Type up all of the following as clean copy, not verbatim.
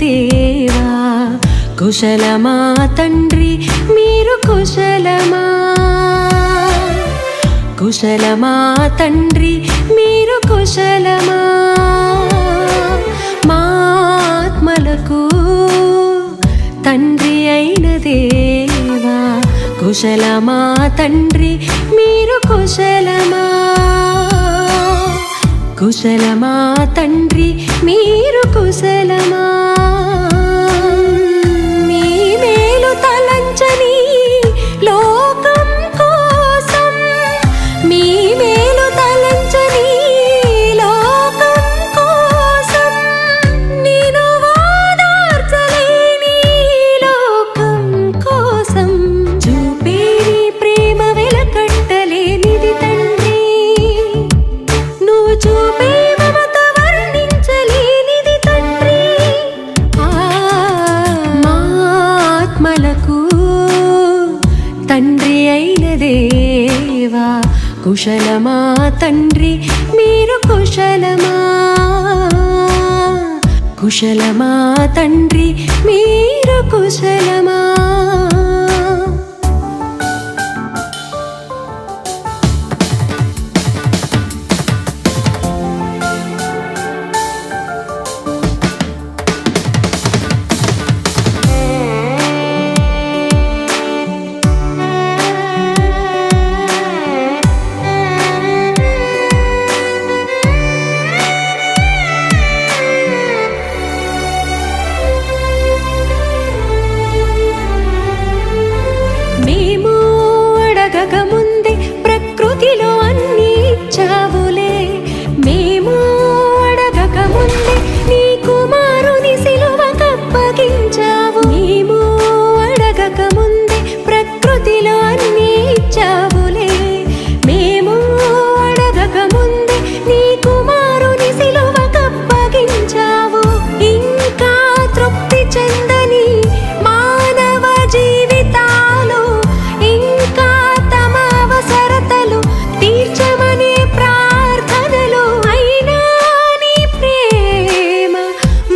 దేవా కుశలమా తండ్రి మీరు కుశలమా? కుశలమా తండ్రి మీరు కుశలమా? మా ఆత్మలకు తండ్రి అయిన దేవా కుశలమా తండ్రి మీరు కుశలమా? కుశలమా తండ్రి మీరు కుశలమా? మీ మేలు తలంచని లోకం కోసం, మీ మేలు తలంచని లోకం కోసం, నేను ఓదార్చలేని లోకం కోసం చూపే నీ ప్రేమ వెలకట్టలేనిది తండ్రి. నువ్వు చూపే మమత వర్ణించలేనిది తండ్రి. మా ఆత్మలకు తండ్రి అయిన దేవా కుశలమా తండ్రి మీరు కుశలమా? కుశలమా తండ్రి మీరు కుశలమా? మేము అడగక ముందే ప్రకృతిలో అన్నీ ఇచ్చావులే. మేము అడగక ముందే నీ కుమారుని సిలువకప్పగించావు. మేము అడగక ముందే ప్రకృతిలో అన్నీ ఇచ్చావులే. మేము అడగక ముందే నీ కుమారుని సిలువకప్పగించావు. ఇంకా తృప్తి చెందని మానవ జీవితాలు, ఇంకా తమ అవసరతలు తీర్చమనే ప్రార్థనలు, అయినా నీ ప్రేమ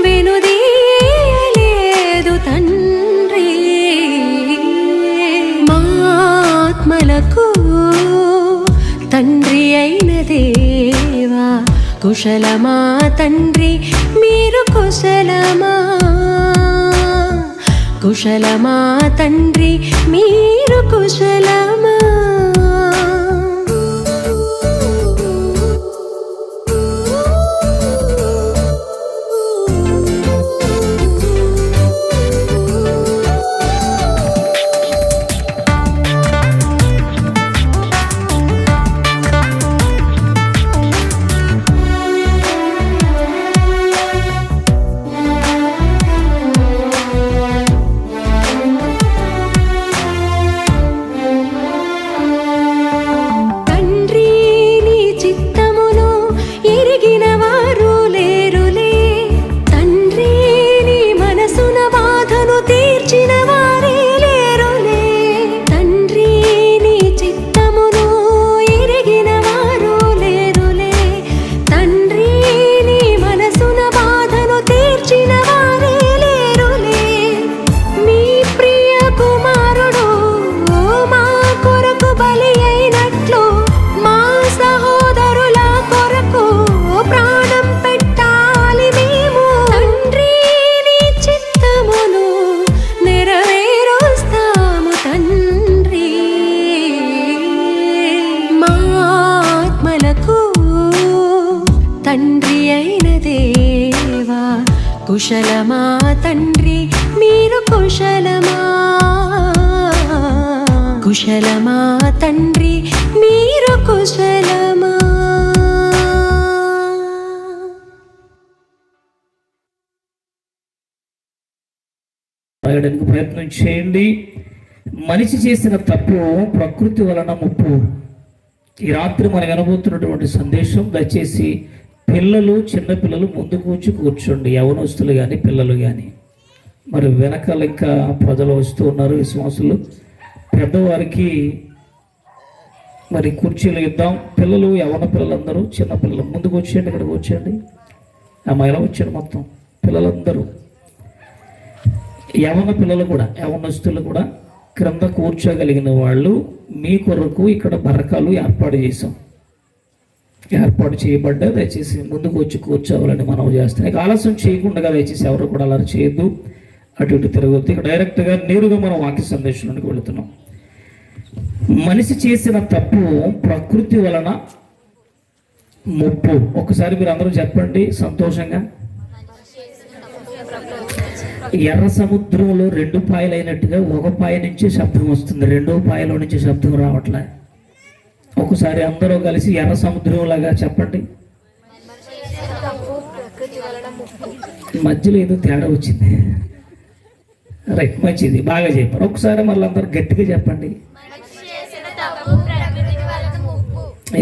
వెనుదీయలేదు తండ్రి. మా ఆత్మలకు తండ్రి అయిన దేవా కుశలమా తండ్రి మీరు కుశలమా? కుశలమా తండ్రి మీరు కుశలమా? తండ్రి నీ చిత్తమును ఎరిగిన వారు లేరులే. తండ్రి నీ మనసున బాధను తీర్చిన వారే లేరులే. తండ్రి నీ చిత్తమును ఎరిగిన వారు లేరులే. తండ్రి నీ మనసున బాధను తీర్చిన వారే లేరులే. మీ ప్రియ కుమారుడు మా కొరకు బలి అయినట్లు మా సహోదరుల కొరకు ప్రాణం పెట్టాలి మేము. తండ్రి నీ చిత్తమును నెరవేరుస్తాము తండ్రి. మా ఆత్మలకు తండ్రి అయిన దేవా కుశలమా తండ్రి మీరు కుశలమా? కుశలమా తండ్రి మీరు కుశలమా? రాయడానికి ప్రయత్నం చేయండి. మనిషి చేసిన తప్పు ప్రకృతి వలన ముప్పు. ఈ రాత్రి మనం వినబోతున్నటువంటి సందేశం దయచేసి పిల్లలు, చిన్నపిల్లలు ముందుకు వచ్చి కూర్చోండి. యవనస్తులు కానీ పిల్లలు కానీ. మరి వెనకాల ఇంకా ప్రజలు వస్తూ ఉన్నారు, విశ్వాసులు. పెద్దవారికి మరి కుర్చీలు ఇద్దాం. పిల్లలు, యవన పిల్లలందరూ, చిన్న పిల్లలు ముందుకు వచ్చేయండి. ఇక్కడికి వచ్చేయండి. ఆ మహిళ వచ్చాడు మొత్తం పిల్లలందరూ. యవన పిల్లలు కూడా, యవనస్తులు కూడా క్రింద కూర్చోగలిగిన వాళ్ళు మీ కొరకు ఇక్కడ బరకాలు ఏర్పాటు చేయబడ్డా. దయచేసి ముందుకు వచ్చి కూర్చోవాలని మనం చేస్తాం. ఇక ఆలస్యం చేయకుండా దయచేసి ఎవరు కూడా అలా చేయొద్దు, అటు ఇటు తిరగొద్దు. ఇక డైరెక్ట్గా నేరుగా మనం వాక్య సందేశంలోకి వెళుతున్నాం. మనిషి చేసిన తప్పు ప్రకృతి వలన ముప్పు. ఒకసారి మీరు అందరూ చెప్పండి సంతోషంగా. ఎర్ర సముద్రంలో 2 పాయలు అయినట్టుగా ఒక పాయ నుంచి శబ్దం వస్తుంది, 2వ పాయలో నుంచి శబ్దం రావట్లే. ఒకసారి అందరూ కలిసి ఎర్ర సముద్రం లాగా చెప్పండి. మధ్యలో ఏదో తేడా వచ్చింది. రైట్, మంచిది, బాగా చెప్పారు. ఒకసారి మళ్ళీ అందరూ గట్టిగా చెప్పండి.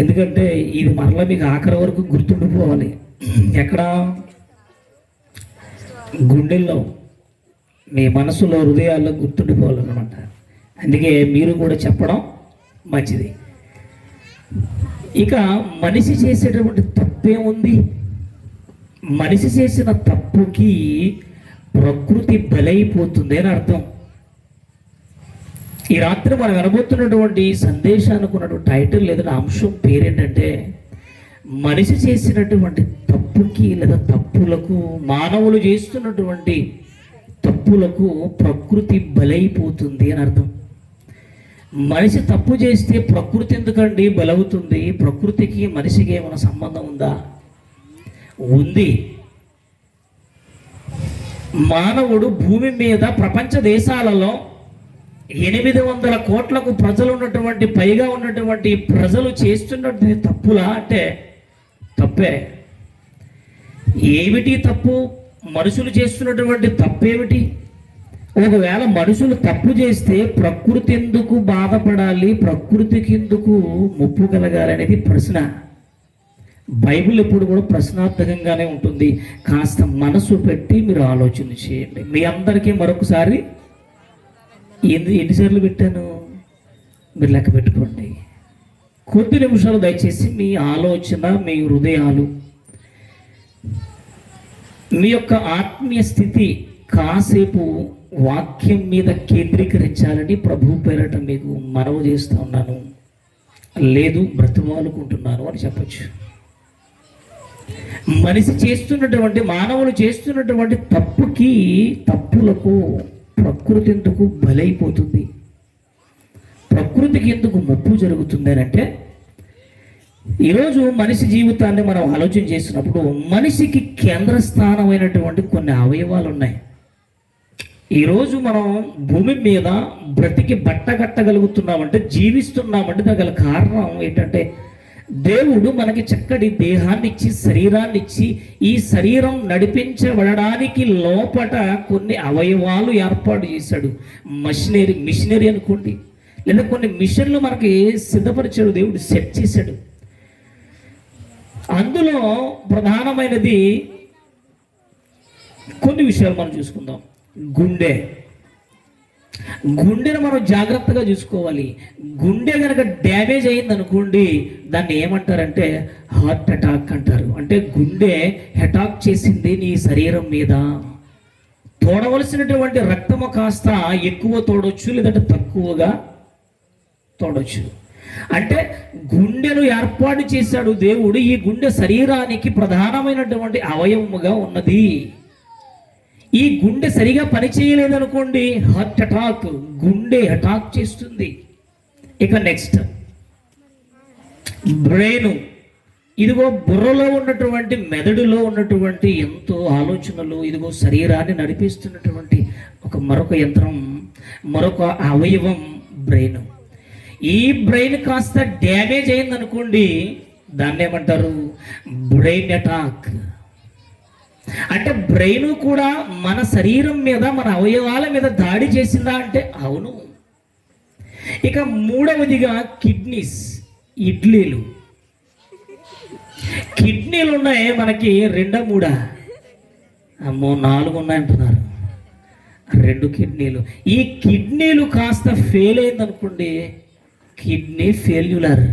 ఎందుకంటే ఇది మరలా మీకు ఆఖరి వరకు గుర్తుండిపోవాలి. ఎక్కడ? గుండెల్లో, మీ మనసులో, హృదయాల్లో గుర్తుండిపోవాలన్నమాట. అందుకే మీరు కూడా చెప్పడం మంచిది. ఇక మనిషి చేసేటటువంటి తప్పేముంది? మనిషి చేసిన తప్పుకి ప్రకృతి బలైపోతుంది అని అర్థం. ఈ రాత్రి మనం వినబోతున్నటువంటి సందేశానికి ఉన్నటువంటి టైటిల్ లేదా అంశం పేరేంటంటే, మనిషి చేసినటువంటి తప్పుకి లేదా తప్పులకు, మానవులు చేస్తున్నటువంటి తప్పులకు ప్రకృతి బలైపోతుంది అని అర్థం. మనిషి తప్పు చేస్తే ప్రకృతి ఎందుకండి బలవుతుంది? ప్రకృతికి మనిషికి ఏమైనా సంబంధం ఉందా? ఉంది. మానవుడు భూమి మీద ప్రపంచ దేశాలలో 800 కోట్లకు ప్రజలు ఉన్నటువంటి, పైగా ఉన్నటువంటి ప్రజలు చేస్తున్నటువంటి తప్పులా అంటే తప్పే. ఏమిటి తప్పు? మనుషులు చేస్తున్నటువంటి తప్పేమిటి? ఒకవేళ మనుషులు తప్పు చేస్తే ప్రకృతి ఎందుకు బాధపడాలి, ప్రకృతికి ఎందుకు ముప్పు కలగాలి అనేది ప్రశ్న. బైబిల్ ఎప్పుడు కూడా ప్రశ్నార్థకంగానే ఉంటుంది. కాస్త మనసు పెట్టి మీరు ఆలోచన చేయండి. మీ అందరికీ మరొకసారి ఎన్నిసార్లు పెట్టాను మీరు లెక్క పెట్టుకోండి. కొద్ది నిమిషాలు దయచేసి మీ ఆలోచన, మీ హృదయాలు, మీ యొక్క ఆత్మీయ స్థితి కాసేపు వాక్యం మీద కేంద్రీకరించాలని ప్రభు పేరట మీకు మనవి చేస్తూ ఉన్నాను. లేదు బ్రతిమాలుకుంటున్నాను అని చెప్పచ్చు. మనిషి చేస్తున్నటువంటి, మానవులు చేస్తున్నటువంటి తప్పులకు ప్రకృతి ఎందుకు బలైపోతుంది, ప్రకృతికి ఎందుకు ముప్పు జరుగుతుంది అని అంటే, ఈరోజు మనిషి జీవితాన్ని మనం ఆలోచన చేసినప్పుడు మనిషికి కేంద్రస్థానమైనటువంటి కొన్ని అవయవాలు ఉన్నాయి. ఈరోజు మనం భూమి మీద బ్రతికి బట్టగట్టగలుగుతున్నామంటే, జీవిస్తున్నామంటే దానికి గల కారణం ఏంటంటే, దేవుడు మనకి చక్కటి దేహాన్ని ఇచ్చి, శరీరాన్ని ఇచ్చి, ఈ శరీరం నడిపించబడడానికి లోపట కొన్ని అవయవాలు ఏర్పాటు చేశాడు. మిషనరీ అనుకోండి, లేదా కొన్ని మిషన్లు మనకి సిద్ధపరిచాడు, దేవుడు సెట్ చేశాడు. అందులో ప్రధానమైనది కొన్ని విషయాలు మనం చూసుకుందాం. గుండెను మనం జాగ్రత్తగా చూసుకోవాలి. గుండె కనుక డ్యామేజ్ అయింది అనుకోండి, దాన్ని ఏమంటారంటే హార్ట్ అటాక్ అంటారు. అంటే గుండె అటాక్ చేసింది నీ శరీరం మీద. తోడవలసినటువంటి రక్తము కాస్త ఎక్కువ తోడొచ్చు, లేదంటే తక్కువగా తోడొచ్చు. అంటే గుండెను ఏర్పాటు చేశాడు దేవుడు. ఈ గుండె శరీరానికి ప్రధానమైనటువంటి అవయవముగా ఉన్నది. ఈ గుండె సరిగా పనిచేయలేదనుకోండి, హార్ట్ అటాక్, గుండె అటాక్ చేస్తుంది. ఇక నెక్స్ట్ బ్రెయిన్. ఇదిగో బుర్రలో ఉన్నటువంటి, మెదడులో ఉన్నటువంటి ఎంతో ఆలోచనలు, ఇదిగో శరీరాన్ని నడిపిస్తున్నటువంటి మరొక యంత్రం, మరొక అవయవం బ్రెయిన్. ఈ బ్రెయిన్ కాస్త డ్యామేజ్ అయిందనుకోండి, దాన్ని ఏమంటారు? Brain attack. అంటే బ్రెయిన్ కూడా మన శరీరం మీద, మన అవయవాల మీద దాడి చేసిందా అంటే అవును. ఇక మూడవదిగా కిడ్నీస్, ఇడ్లీలు. కిడ్నీలు ఉన్నాయి మనకి 2 3, అమ్మో 4 ఉన్నాయంటున్నారు. 2 కిడ్నీలు. ఈ కిడ్నీలు కాస్త ఫెయిల్ అయిందనుకోండి, కిడ్నీ ఫెయిల్యూలర్.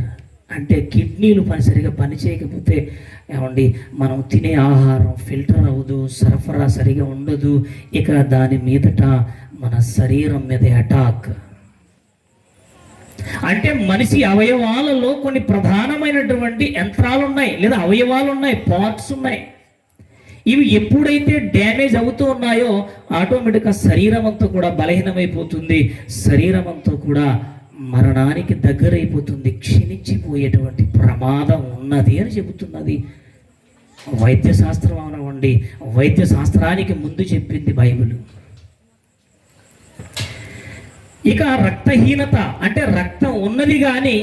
అంటే కిడ్నీలు సరిగా పని చేయకపోతే ఏమండి మనం తినే ఆహారం ఫిల్టర్ అవ్వదు, సరఫరా సరిగా ఉండదు, ఇక దాని మీదట మన శరీరం మీద అటాక్. అంటే మనిషి అవయవాలలో కొన్ని ప్రధానమైనటువంటి యంత్రాలు ఉన్నాయి, లేదా అవయవాలు ఉన్నాయి, పార్ట్స్ ఉన్నాయి. ఇవి ఎప్పుడైతే డ్యామేజ్ అవుతూ ఉన్నాయో ఆటోమేటిక్గా శరీరం అంతా కూడా బలహీనమైపోతుంది, శరీరం అంతా కూడా మరణానికి దగ్గరైపోతుంది, క్షీణించిపోయేటువంటి ప్రమాదం ఉన్నది అని చెబుతున్నది వైద్యశాస్త్రం. అవనవండి, వైద్య శాస్త్రానికి ముందు చెప్పింది బైబిల్. ఇక రక్తహీనత అంటే రక్తం ఉన్నది కానీ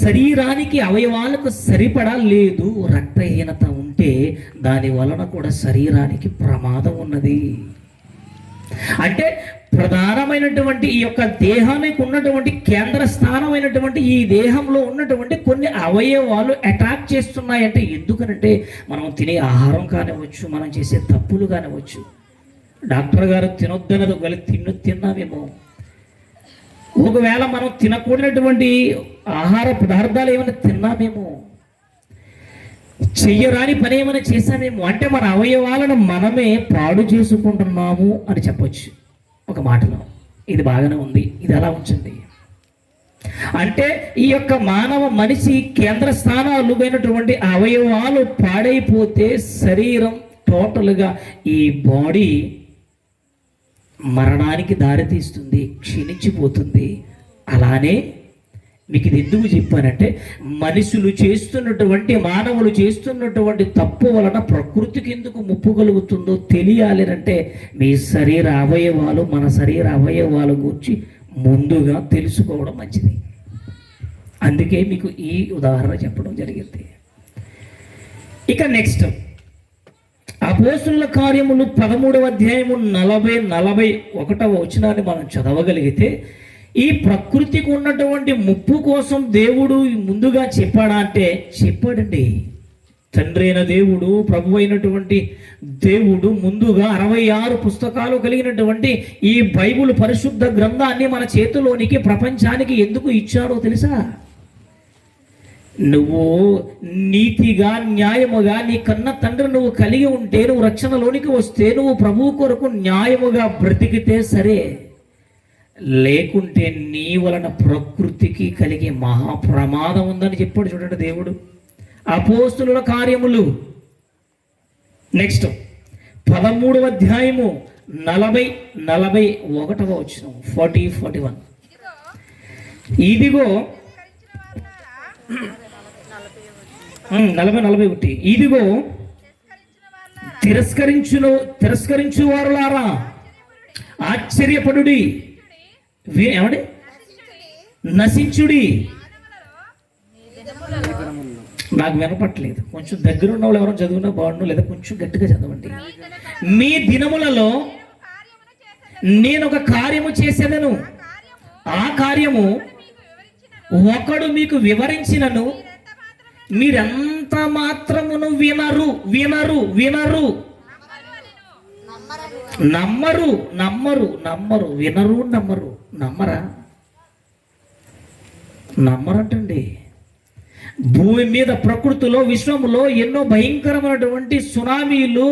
శరీరానికి అవయవాలకు సరిపడా లేదు. రక్తహీనత ఉంటే దాని వలన కూడా శరీరానికి ప్రమాదం ఉన్నది. అంటే ప్రధానమైనటువంటి ఈ యొక్క దేహానికి ఉన్నటువంటి కేంద్ర స్థానమైనటువంటి ఈ దేహంలో ఉన్నటువంటి కొన్ని అవయవాలు అటాక్ చేస్తున్నాయంటే ఎందుకనంటే మనం తినే ఆహారం కానివచ్చు, మనం చేసే తప్పులు కానివచ్చు. డాక్టర్ గారు తినొద్దనదు, తిన్నామేమో. ఒకవేళ మనం తినకూడనటువంటి ఆహార పదార్థాలు ఏమైనా తిన్నామేమో, చెయ్యరాని పని ఏమైనా చేశామేమో. అంటే మన అవయవాలను మనమే పాడు చేసుకుంటున్నాము అని చెప్పొచ్చు ఒక మాటలో. ఇది బాగానే ఉంది, ఇది అలా ఉంచండి. అంటే ఈ యొక్క మానవ మనిషి కేంద్ర స్థానాలుగైనటువంటి అవయవాలు పాడైపోతే శరీరం టోటల్గా ఈ బాడీ మరణానికి దారితీస్తుంది, క్షీణించిపోతుంది. అలానే మీకు ఇది ఎందుకు చెప్పానంటే మనుషులు చేస్తున్నటువంటి, మానవులు చేస్తున్నటువంటి తప్పు వలన ప్రకృతికి ఎందుకు ముప్పు కలుగుతుందో తెలియాలి అంటే మీ శరీర అవయవాలు, మన శరీర అవయవాల గురించి ముందుగా తెలుసుకోవడం మంచిది. అందుకే మీకు ఈ ఉదాహరణ చెప్పడం జరిగింది. ఇక నెక్స్ట్ అపోస్తుల కార్యములు 13వ అధ్యాయము 40-41 వచనాన్ని మనం చదవగలిగితే ఈ ప్రకృతికి ఉన్నటువంటి ముప్పు కోసం దేవుడు ముందుగా చెప్పాడా అంటే చెప్పాడండి. తండ్రి అయిన దేవుడు, ప్రభు అయినటువంటి దేవుడు ముందుగా 66 పుస్తకాలు కలిగినటువంటి ఈ బైబిల్ పరిశుద్ధ గ్రంథాన్ని మన చేతిలోనికి ప్రపంచానికి ఎందుకు ఇచ్చాడో తెలుసా? నువ్వు నీతిగా, న్యాయముగా నీ కన్న తండ్రి నువ్వు కలిగి ఉంటే, నువ్వు రక్షణలోనికి వస్తే, నువ్వు ప్రభువు కొరకు న్యాయముగా బ్రతికితే సరే, లేకుంటే నీ వలన ప్రకృతికి కలిగే మహాప్రమాదం ఉందని చెప్పాడు చూడండి దేవుడు. అపోస్తుల కార్యములు నెక్స్ట్ 13వ అధ్యాయము 40-41 వచనం 40-41. ఇదిగో 40-41 ఇదిగో తిరస్కరించు వారులారా ఆశ్చర్యపడుడి, ఏమండి నశించుడి. నాకు వినపట్లేదు, కొంచెం దగ్గర ఉన్న వాళ్ళు ఎవరైనా చదువునా బాగుండు, లేదా కొంచెం గట్టిగా చదవండి. మీ దినములలో నేను ఒక కార్యము చేసేదను, ఆ కార్యము ఒకడు మీకు వివరించినను మీరెంత మాత్రమును వినరు వినరు వినరు నమ్మరు నమ్మరు నమ్మరు వినరు నమ్మరు. నమ్మరా? నమ్మరంటండి. భూమి మీద, ప్రకృతిలో, విశ్వములో ఎన్నో భయంకరమైనటువంటి సునామీలు,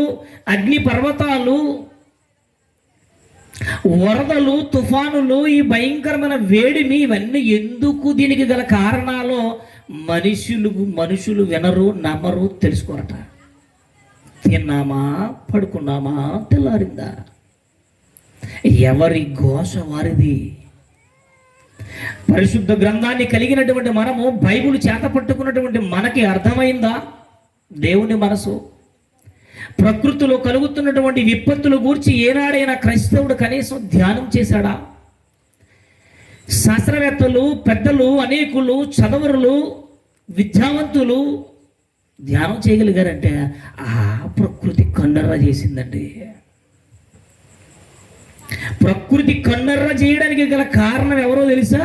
అగ్ని పర్వతాలు, వరదలు, తుఫానులు, ఈ భయంకరమైన వేడిమి, ఇవన్నీ ఎందుకు, దీనికి గల కారణాలు మనుషులు వినరు, నమ్మరు, తెలుసుకోరట. తిన్నామా, పడుకున్నామా, తెల్లారిందా, ఎవరి ఘోష వారిది. పరిశుద్ధ గ్రంథాన్ని కలిగినటువంటి మనము, బైబిల్ చేత పట్టుకున్నటువంటి మనకి అర్థమైందా దేవుని మనసు? ప్రకృతిలో కలుగుతున్నటువంటి విపత్తుల గూర్చి ఏనాడైనా క్రైస్తవుడు కనీసం ధ్యానం చేశాడా? శాస్త్రవేత్తలు, పెద్దలు, అనేకులు, చదవరులు, విద్యావంతులు ధ్యానం చేయగలిగారంటే ఆ ప్రకృతి కన్నెర్ర చేసిందండి. ప్రకృతి కన్నెర్ర చేయడానికి గల కారణం ఎవరో తెలుసా?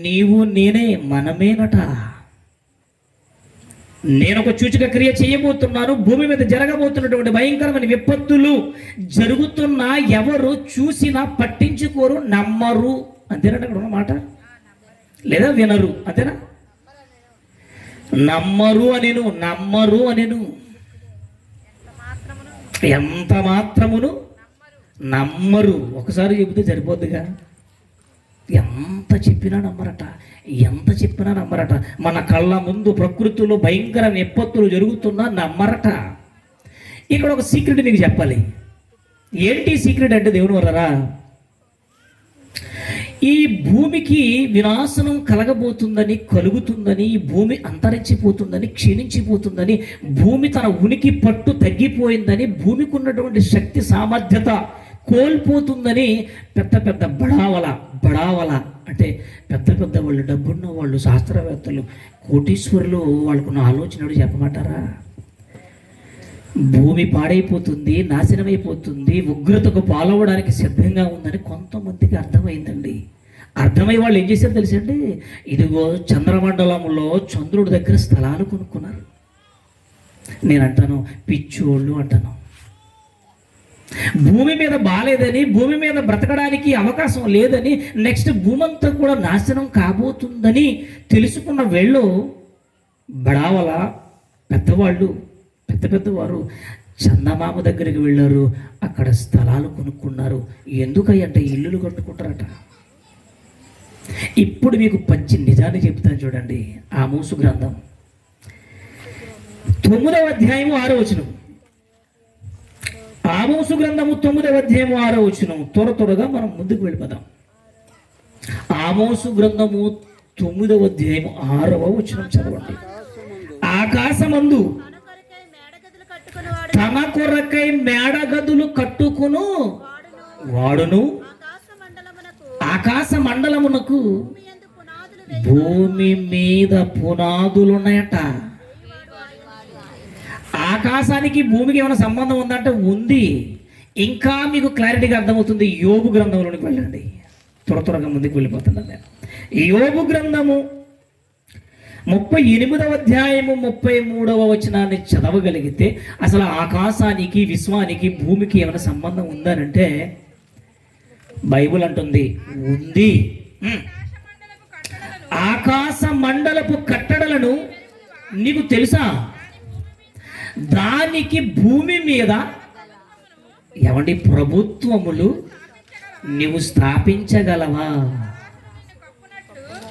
నీవు నేనే, మనమేనట. నేను ఒక సూచక క్రియ చేయబోతున్నాను, భూమి మీద జరగబోతున్నటువంటి భయంకరమైన విపత్తులు జరుగుతున్నా ఎవరు చూసినా పట్టించుకోరు, నమ్మరు. అంతేనంట అక్కడ ఉన్నమాట, లేదా వినరు, అంతేనా? నమ్మరు అనేను. ఎంత మాత్రమును నమ్మరు. ఒకసారి చెబితే సరిపోద్దిగా. ఎంత చెప్పినా నమ్మరట, ఎంత చెప్పినా నమ్మరట. మన కళ్ళ ముందు ప్రకృతిలో భయంకర విపత్తులు జరుగుతున్నా నమ్మరట. ఇక్కడ ఒక సీక్రెట్ మీకు చెప్పాలి. ఏంటి సీక్రెట్ అంటే, దేవుని వల్లరా, ఈ భూమికి వినాశనం కలగబోతుందని, కలుగుతుందని, ఈ భూమి అంతరించిపోతుందని, క్షీణించిపోతుందని, భూమి తన ఉనికి పట్టు తగ్గిపోయిందని, భూమికి ఉన్నటువంటి శక్తి సామర్థ్యత కోల్పోతుందని పెద్ద పెద్ద బడావల అంటే పెద్ద పెద్ద వాళ్ళు, డబ్బున్న వాళ్ళు, శాస్త్రవేత్తలు, కోటీశ్వరులు వాళ్ళకున్న ఆలోచనలు చెప్పమంటారా? భూమి పాడైపోతుంది, నాశనమైపోతుంది, ఉగ్రతకు పాలవడానికి సిద్ధంగా ఉందని కొంతమందికి అర్థమైందండి. అర్థమై వాళ్ళు ఏం చేశారు తెలుసండి? ఇదిగో చంద్రమండలంలో చంద్రుడి దగ్గర స్థలాలు కొనుక్కున్నారు. నేను అంటాను, పిచ్చోళ్ళు అంటాను. భూమి మీద బాలేదని, భూమి మీద బ్రతకడానికి అవకాశం లేదని, నెక్స్ట్ భూమి అంతా కూడా నాశనం కాబోతుందని తెలుసుకున్న వీళ్ళు బడావల పెద్దవాళ్ళు, పెద్దవారు చందమామ దగ్గరికి వెళ్ళారు. అక్కడ స్థలాలు కొనుక్కున్నారు. ఎందుకంటే ఇల్లులు కట్టుకుంటారట. ఇప్పుడు మీకు పచ్చి నిజాన్ని చెప్తాను చూడండి. ఆమోసు గ్రంథం 9వ అధ్యాయము 6వ వచనం. ఆమోసు గ్రంథము 9వ అధ్యాయము 6వ వచనం. త్వరగా మనం ముందుకు వెళ్ళిపోదాం. ఆమోసు గ్రంథము 9వ అధ్యాయము 6వ వచనం చదవండి. ఆకాశమందు తన కొరకై మేడగదులు కట్టుకును వాడును, ఆకాశ మండలమునకు భూమి మీద పునాదులున్నాయట. ఆకాశానికి భూమికి ఏమైనా సంబంధం ఉందంటే ఉంది. ఇంకా మీకు క్లారిటీగా అర్థమవుతుంది. యోబు గ్రంథంలోనికి వెళ్ళండి. త్వరగా ముందుకు వెళ్ళిపోతున్నాను నేను. యోబు గ్రంథము 38వ అధ్యాయము 33వ వచనాన్ని చదవగలిగితే అసలు ఆకాశానికి, విశ్వానికి, భూమికి ఏమైనా సంబంధం ఉందనంటే బైబుల్ అంటుంది ఉంది. ఆకాశ మండలపు కట్టడలను నీకు తెలుసా? దానికి భూమి మీద ఏమండి ప్రభుత్వములు నీవు స్థాపించగలవా?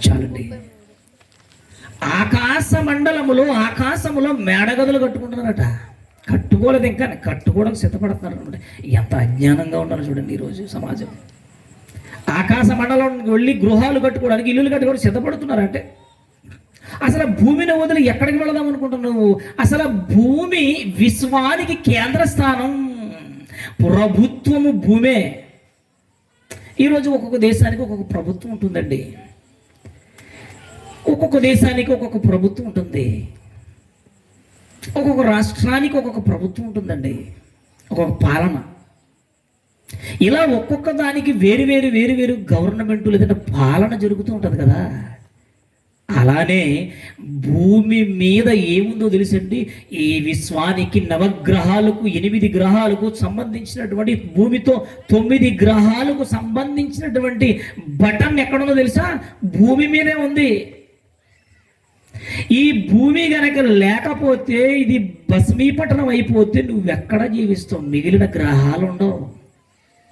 చాలండి. ఆకాశ మండలములో, ఆకాశములో మేడగదులు కట్టుకుంటున్నారట. కట్టుకోలేదు, ఇంకా కట్టుకోవడానికి సిద్ధపడుతున్నారు అనమాట. ఎంత అజ్ఞానంగా ఉన్నారు చూడండి ఈరోజు సమాజం. ఆకాశ మండలంకి వెళ్ళి గృహాలు కట్టుకోవడానికి, ఇల్లులు కట్టుకోవడానికి సిద్ధపడుతున్నారంటే అసలు భూమిని వదిలి ఎక్కడికి వెళదాం అనుకుంటున్నావు? అసలు భూమి విశ్వానికి కేంద్ర స్థానం, ప్రభుత్వము భూమే. ఈరోజు ఒక్కొక్క దేశానికి ఒక్కొక్క ప్రభుత్వం ఉంటుందండి. ఒక్కొక్క దేశానికి ఒక్కొక్క ప్రభుత్వం ఉంటుంది. ఒక్కొక్క రాష్ట్రానికి ఒక్కొక్క ప్రభుత్వం ఉంటుందండి, ఒక్కొక్క పాలన. ఇలా ఒక్కొక్క దానికి వేరు వేరు గవర్నమెంట్ లేదంటే పాలన జరుగుతూ ఉంటుంది కదా. అలానే భూమి మీద ఏముందో తెలుసండి? ఈ విశ్వానికి నవగ్రహాలకు, 8 గ్రహాలకు సంబంధించినటువంటి, భూమితో 9 గ్రహాలకు సంబంధించినటువంటి బటన్ ఎక్కడుందో తెలుసా? భూమి మీదే ఉంది. ఈ భూమి గనక లేకపోతే, ఇది భస్మీపట్టణం అయిపోతే నువ్వెక్కడ జీవిస్తావు? మిగిలిన గ్రహాలు ఉండవు.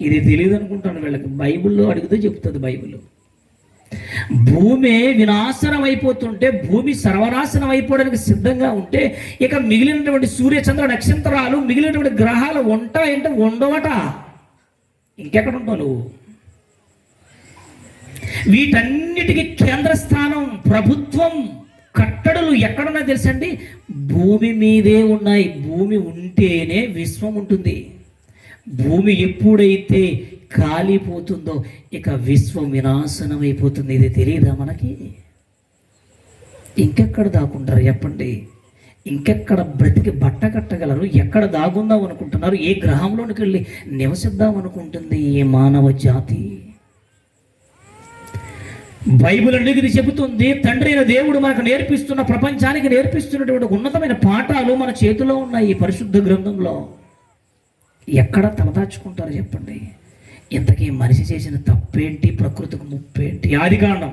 ఇది తెలియదు అనుకుంటాను వీళ్ళకి. బైబిల్లో అడిగితే చెప్తుంది బైబిల్. భూమి వినాశనం అయిపోతుంటే, భూమి సర్వనాశనం అయిపోవడానికి సిద్ధంగా ఉంటే, ఇక మిగిలినటువంటి సూర్య చంద్ర నక్షత్రాలు, మిగిలినటువంటి గ్రహాలు ఉంటాయంటే ఉండవట. ఇంకెక్కడ ఉంటావు నువ్వు? వీటన్నిటికీ కేంద్ర స్థానం ప్రభుత్వం. కట్టడలు ఎక్కడున్నాయి తెలుసండి? భూమి మీదే ఉన్నాయి. భూమి ఉంటేనే విశ్వం ఉంటుంది. భూమి ఎప్పుడైతే కాలిపోతుందో ఇక విశ్వం వినాశనం అయిపోతుంది. ఇది తెలియదా మనకి? ఇంకెక్కడ దాక్కుంటారు చెప్పండి? ఇంకెక్కడ బ్రతికి బట్ట కట్టగలరు? ఎక్కడ దాగుందాం అనుకుంటున్నారు? ఏ గ్రహంలోనికి వెళ్ళి నివసిద్దాం అనుకుంటుంది ఈ మానవ జాతి? బైబిల్ అనేది ఇది చెబుతుంది. తండ్రి అయిన దేవుడు మనకు నేర్పిస్తున్న, ప్రపంచానికి నేర్పిస్తున్నటువంటి ఉన్నతమైన పాఠాలు మన చేతిలో ఉన్నాయి ఈ పరిశుద్ధ గ్రంథంలో. ఎక్కడ తలదాచుకుంటారు చెప్పండి? ఇంతకీ మనిషి చేసిన తప్పేంటి? ప్రకృతికి ముప్పేంటి? ఆదికాండం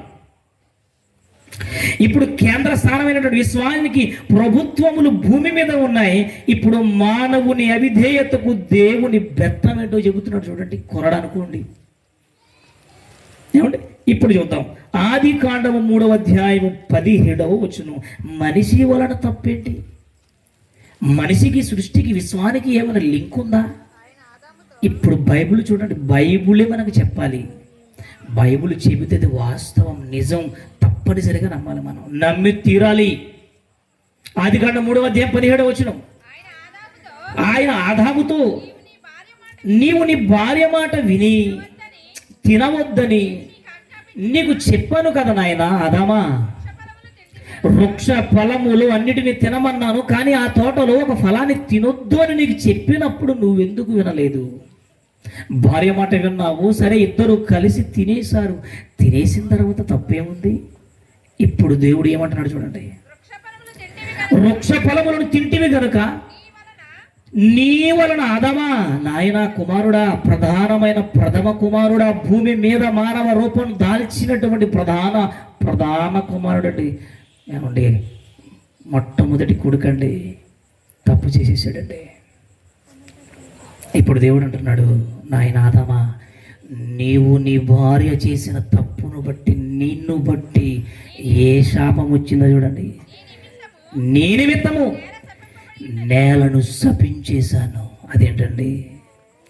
ఇప్పుడు కేంద్ర స్థానమైనటువంటి విశ్వానికి ప్రభుత్వములు భూమి మీద ఉన్నాయి. ఇప్పుడు మానవుని అవిధేయతకు దేవుని బెత్తం ఏంటో చెబుతున్నాడు చూడండి. కొరడ అనుకోండి ఏమండి. ఇప్పుడు చూద్దాం ఆది కాండము 3వ అధ్యాయము 17వ వచనం. మనిషి వలన తప్పేంటి? మనిషికి, సృష్టికి, విశ్వానికి ఏమైనా లింక్ ఉందా? ఇప్పుడు బైబిల్ చూడండి, బైబిలే మనకు చెప్పాలి. బైబిల్ చెబితే అది వాస్తవం, నిజం, తప్పనిసరిగా నమ్మాలి. మనం నమ్మి తీరాలి. ఆదికాండం 3వ అధ్యాయం 17వ వచనం. ఆయన ఆదాముతో నీవు నీ భార్య మాట విని తినవద్దని నీకు చెప్పాను కదా నాయన ఆదామా, వృక్ష ఫలములు అన్నిటిని తినమన్నాను, కానీ ఆ తోటలో ఒక ఫలాన్ని తినొద్దు అని నీకు చెప్పినప్పుడు నువ్వెందుకు వినలేదు? భార్య మాట విన్నావు, సరే ఇద్దరు కలిసి తినేశారు. తినేసిన తర్వాత తప్పేముంది? ఇప్పుడు దేవుడు ఏమంటున్నాడు చూడండి, వృక్ష ఫలములను తింటివి గనుక నీ వలన ఆదామా, నాయన కుమారుడా, ప్రథమ కుమారుడా, భూమి మీద మానవ రూపం దాల్చినటువంటి ప్రధాన కుమారుడండి, ఏమండి మొట్టమొదటి కొడుకండి, తప్పు చేసేసాడండి. ఇప్పుడు దేవుడు అంటున్నాడు, నాయన ఆదామా, నీవు నీ భార్య చేసిన తప్పును బట్టి, నిన్ను బట్టి ఏ శాపం వచ్చిందో చూడండి. నీ నిమిత్తము నేలను శపించేశాను. అదేంటండి?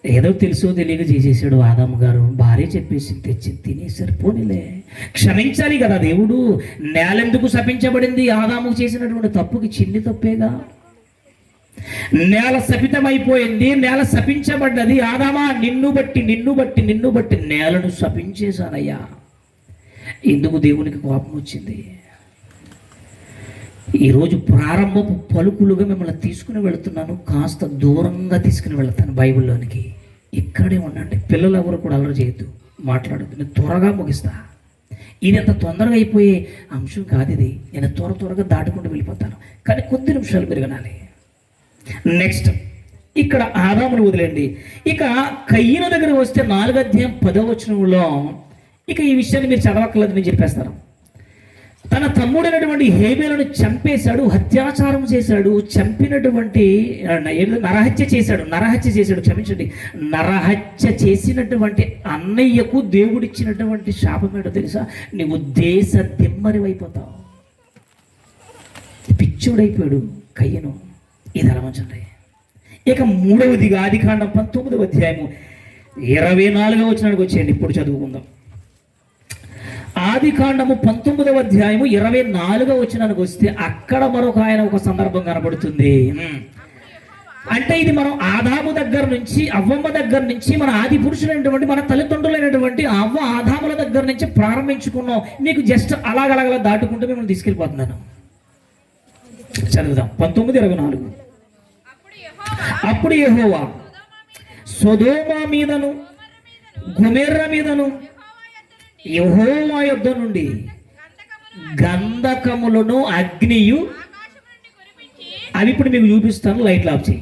ఏదో తెలుసో తెలియక చేసేసాడు ఆదాము గారు. భార్య చెప్పేసి తెచ్చి తినేసారు. పోనీలే, క్షమించాలి కదా దేవుడు. నేల ఎందుకు శపించబడింది? ఆదాము చేసినటువంటి తప్పుకి చిన్ని తప్పేగా. నేల శపితమైపోయింది, నేల శపించబడ్డది. ఆదామా, నిన్ను బట్టి నేలను శపించేశానయ్యా. ఎందుకు దేవునికి కోపం వచ్చింది? ఈరోజు ప్రారంభపు పలుకులుగా మిమ్మల్ని తీసుకుని వెళుతున్నాను, కాస్త దూరంగా తీసుకుని వెళతాను బైబిల్లోనికి. ఇక్కడే ఉండండి. పిల్లలు ఎవరు కూడా అల్లరి చేయొద్దు, మాట్లాడద్దు. నేను త్వరగా ముగిస్తా. ఇది అంత తొందరగా అయిపోయే అంశం కాదు ఇది. నేను త్వరగా దాటుకుంటూ వెళ్ళిపోతాను, కానీ కొద్ది నిమిషాలు మీరు వినాలి. నెక్స్ట్ ఇక్కడ ఆదామును వదిలేండి. ఇక కయ్యను దగ్గర వస్తే 4వ అధ్యాయం 10వ వచనంలో ఇక ఈ విషయాన్ని మీరు చదవక్కర్లేదు, నేను చెప్పేస్తాను. తన తమ్ముడైనటువంటి హేబేలును చంపేశాడు, అత్యాచారం చేశాడు, చంపినటువంటి నరహత్య చేశాడు, క్షమించండి, నరహత్య చేసినటువంటి అన్నయ్యకు దేవుడిచ్చినటువంటి శాపం ఏంటో తెలుసా? నీవు దేశ దిమ్మరివైపోతావు. పిచ్చోడైపోయాడు కయ్యను. ఇది అలమంచండి. ఇక 3వదిగా ఆదికాండం 19వ అధ్యాయము 24వ వచనానికి వచ్చేయండి. ఇప్పుడు చదువుకుందాం. ఆదికాండము 19వ అధ్యాయము 24వ వచనానికి వస్తే అక్కడ మరొక ఆయన ఒక సందర్భం కనబడుతుంది. అంటే ఇది మనం ఆదాము దగ్గర నుంచి, అవ్వమ్మ దగ్గర నుంచి, మన ఆది పురుషులైనటువంటి మన తల్లిదండ్రులైనటువంటి అవ్వ ఆదాముల దగ్గర నుంచి ప్రారంభించుకున్నాం. మీకు జస్ట్ అలాగలగలా దాటుకుంటూ మిమ్మల్ని తీసుకెళ్ళిపోతున్నాను. చదువుదాం 19:24. అప్పుడు యెహోవా సొదొమ మీదను గొమొర్రా మీదను యెహోవా యొద్ద నుండి గంధకములను అగ్నియు, అవి ఇప్పుడు మీకు చూపిస్తాను, లైట్లు ఆఫ్ చేయి.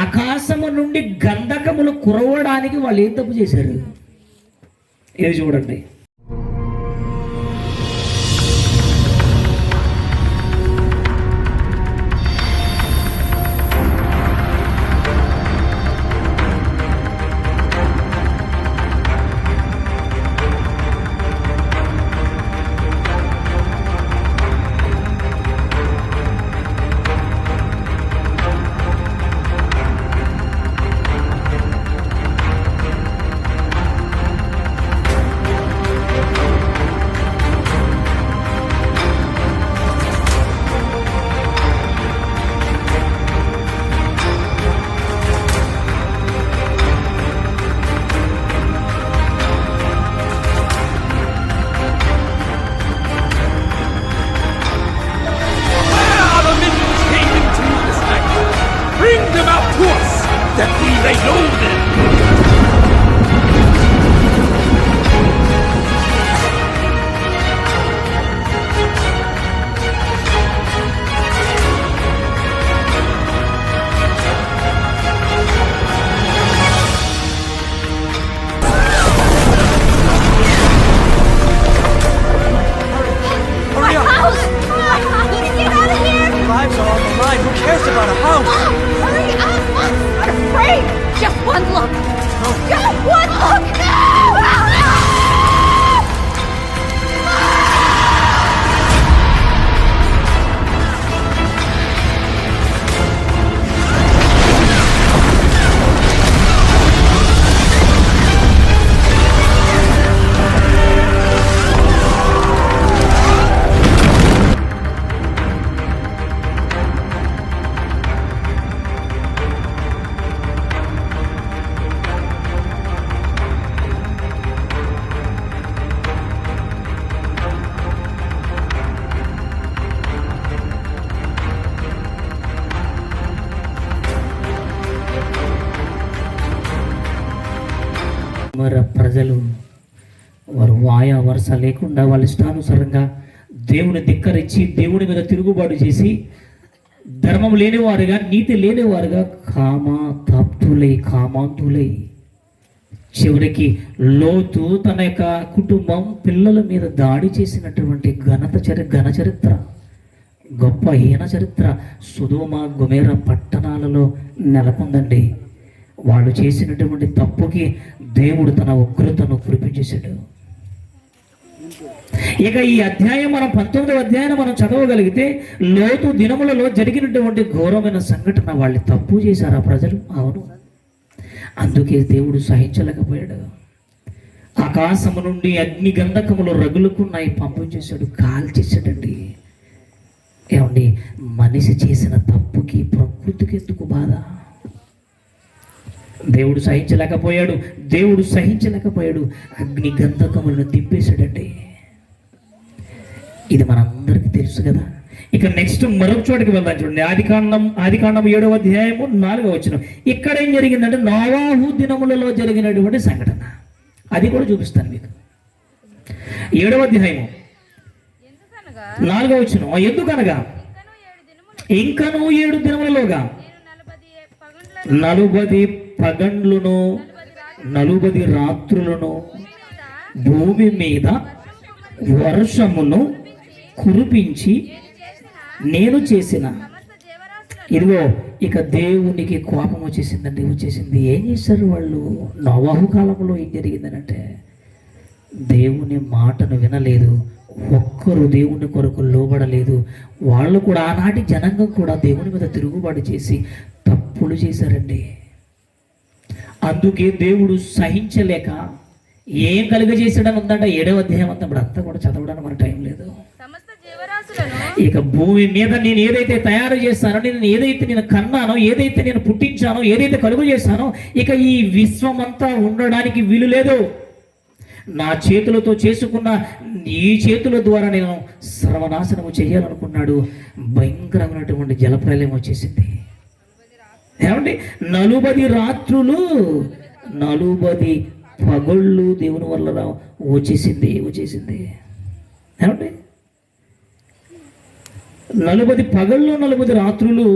ఆకాశము నుండి గంధకములు కురవడానికి వాళ్ళు ఏం తప్పు చేశారు? ఇది చూడండి. ప్రజలు వారు వాయా వరుస లేకుండా వాళ్ళ ఇష్టానుసారంగా దేవుని ధిక్కరించి దేవుని మీద తిరుగుబాటు చేసి ధర్మం లేనివారుగా నీతి లేనివారుగా కామాంతులై చివరికి లోతు తన యొక్క కుటుంబం పిల్లల మీద దాడి చేసినటువంటి ఘన చరిత్ర, గొప్ప హీన చరిత్ర సొదొమ గొమొర్ర పట్టణాలలో నెలకొందండి. వాళ్ళు చేసినటువంటి తప్పుకి దేవుడు తన ఉగ్రతను కురిపించేశాడు. ఇక ఈ అధ్యాయం మనం 19వ అధ్యాయాన్ని మనం చదవగలిగితే లోతు దినములలో జరిగినటువంటి ఘోరమైన సంఘటన. వాళ్ళు తప్పు చేశారు ఆ ప్రజలు, అవును. అందుకే దేవుడు సహించలేకపోయాడు. ఆకాశము నుండి అగ్ని గంధకములు రగులుకున్నాయి, పంపించేశాడు, కాల్చేశాడండి. ఏమండి, మనిషి చేసిన తప్పుకి ప్రకృతికి ఎందుకు బాధ? దేవుడు సహించలేకపోయాడు. అగ్ని గంధకములను తిప్పేశాడండి. ఇది మనందరికీ తెలుసు కదా. ఇక నెక్స్ట్ మరొక చోటికి వెళ్దాం. చూడండి, ఆదికాండం 7వ అధ్యాయము 4వ వచనం. ఇక్కడ ఏం జరిగిందంటే నోవాహు దినములలో జరిగినటువంటి సంఘటన, అది కూడా చూపిస్తాను మీకు. 7వ అధ్యాయము 4వ వచనం. ఎందుకనగా ఇంకను 7 దినములలోగా 40 పగండ్లను 40 రాత్రులను భూమి మీద వర్షమును కురిపించి నేను చేసిన. ఇదిగో ఇక దేవునికి కోపం వచ్చేసింది. ఏం చేశారు వాళ్ళు? నోవాహు కాలంలో ఏం జరిగిందనంటే దేవుని మాటను వినలేదు, ఒక్కరు దేవుని కొరకు లోబడలేదు. వాళ్ళు కూడా, ఆనాటి జనాంగం కూడా దేవుని మీద తిరుగుబాటు చేసి తప్పులు చేశారండి. అందుకే దేవుడు సహించలేక ఏం కలుగజేసాడని ఉందంటే 7వ అధ్యాయం అంతా. ఇప్పుడు అంతా కూడా చదవడానికి మన టైం లేదు. ఇక భూమి మీద నేను ఏదైతే తయారు చేస్తానో, నేను కన్నానో, ఏదైతే నేను పుట్టించానో, ఏదైతే కలుగు చేస్తానో, ఇక ఈ విశ్వం అంతా ఉండడానికి వీలు లేదు. నా చేతులతో చేసుకున్న ఈ చేతుల ద్వారా నేను సర్వనాశనము చేయాలనుకున్నాడు. భయంకరమైనటువంటి జలప్రలయం వచ్చేసింది. ఏమండి, 40 రాత్రులు 40 పగళ్ళు దేవుని వల్ల వచ్చేసింది. ఏమండి, 40 పగళ్ళు 40 రాత్రులు.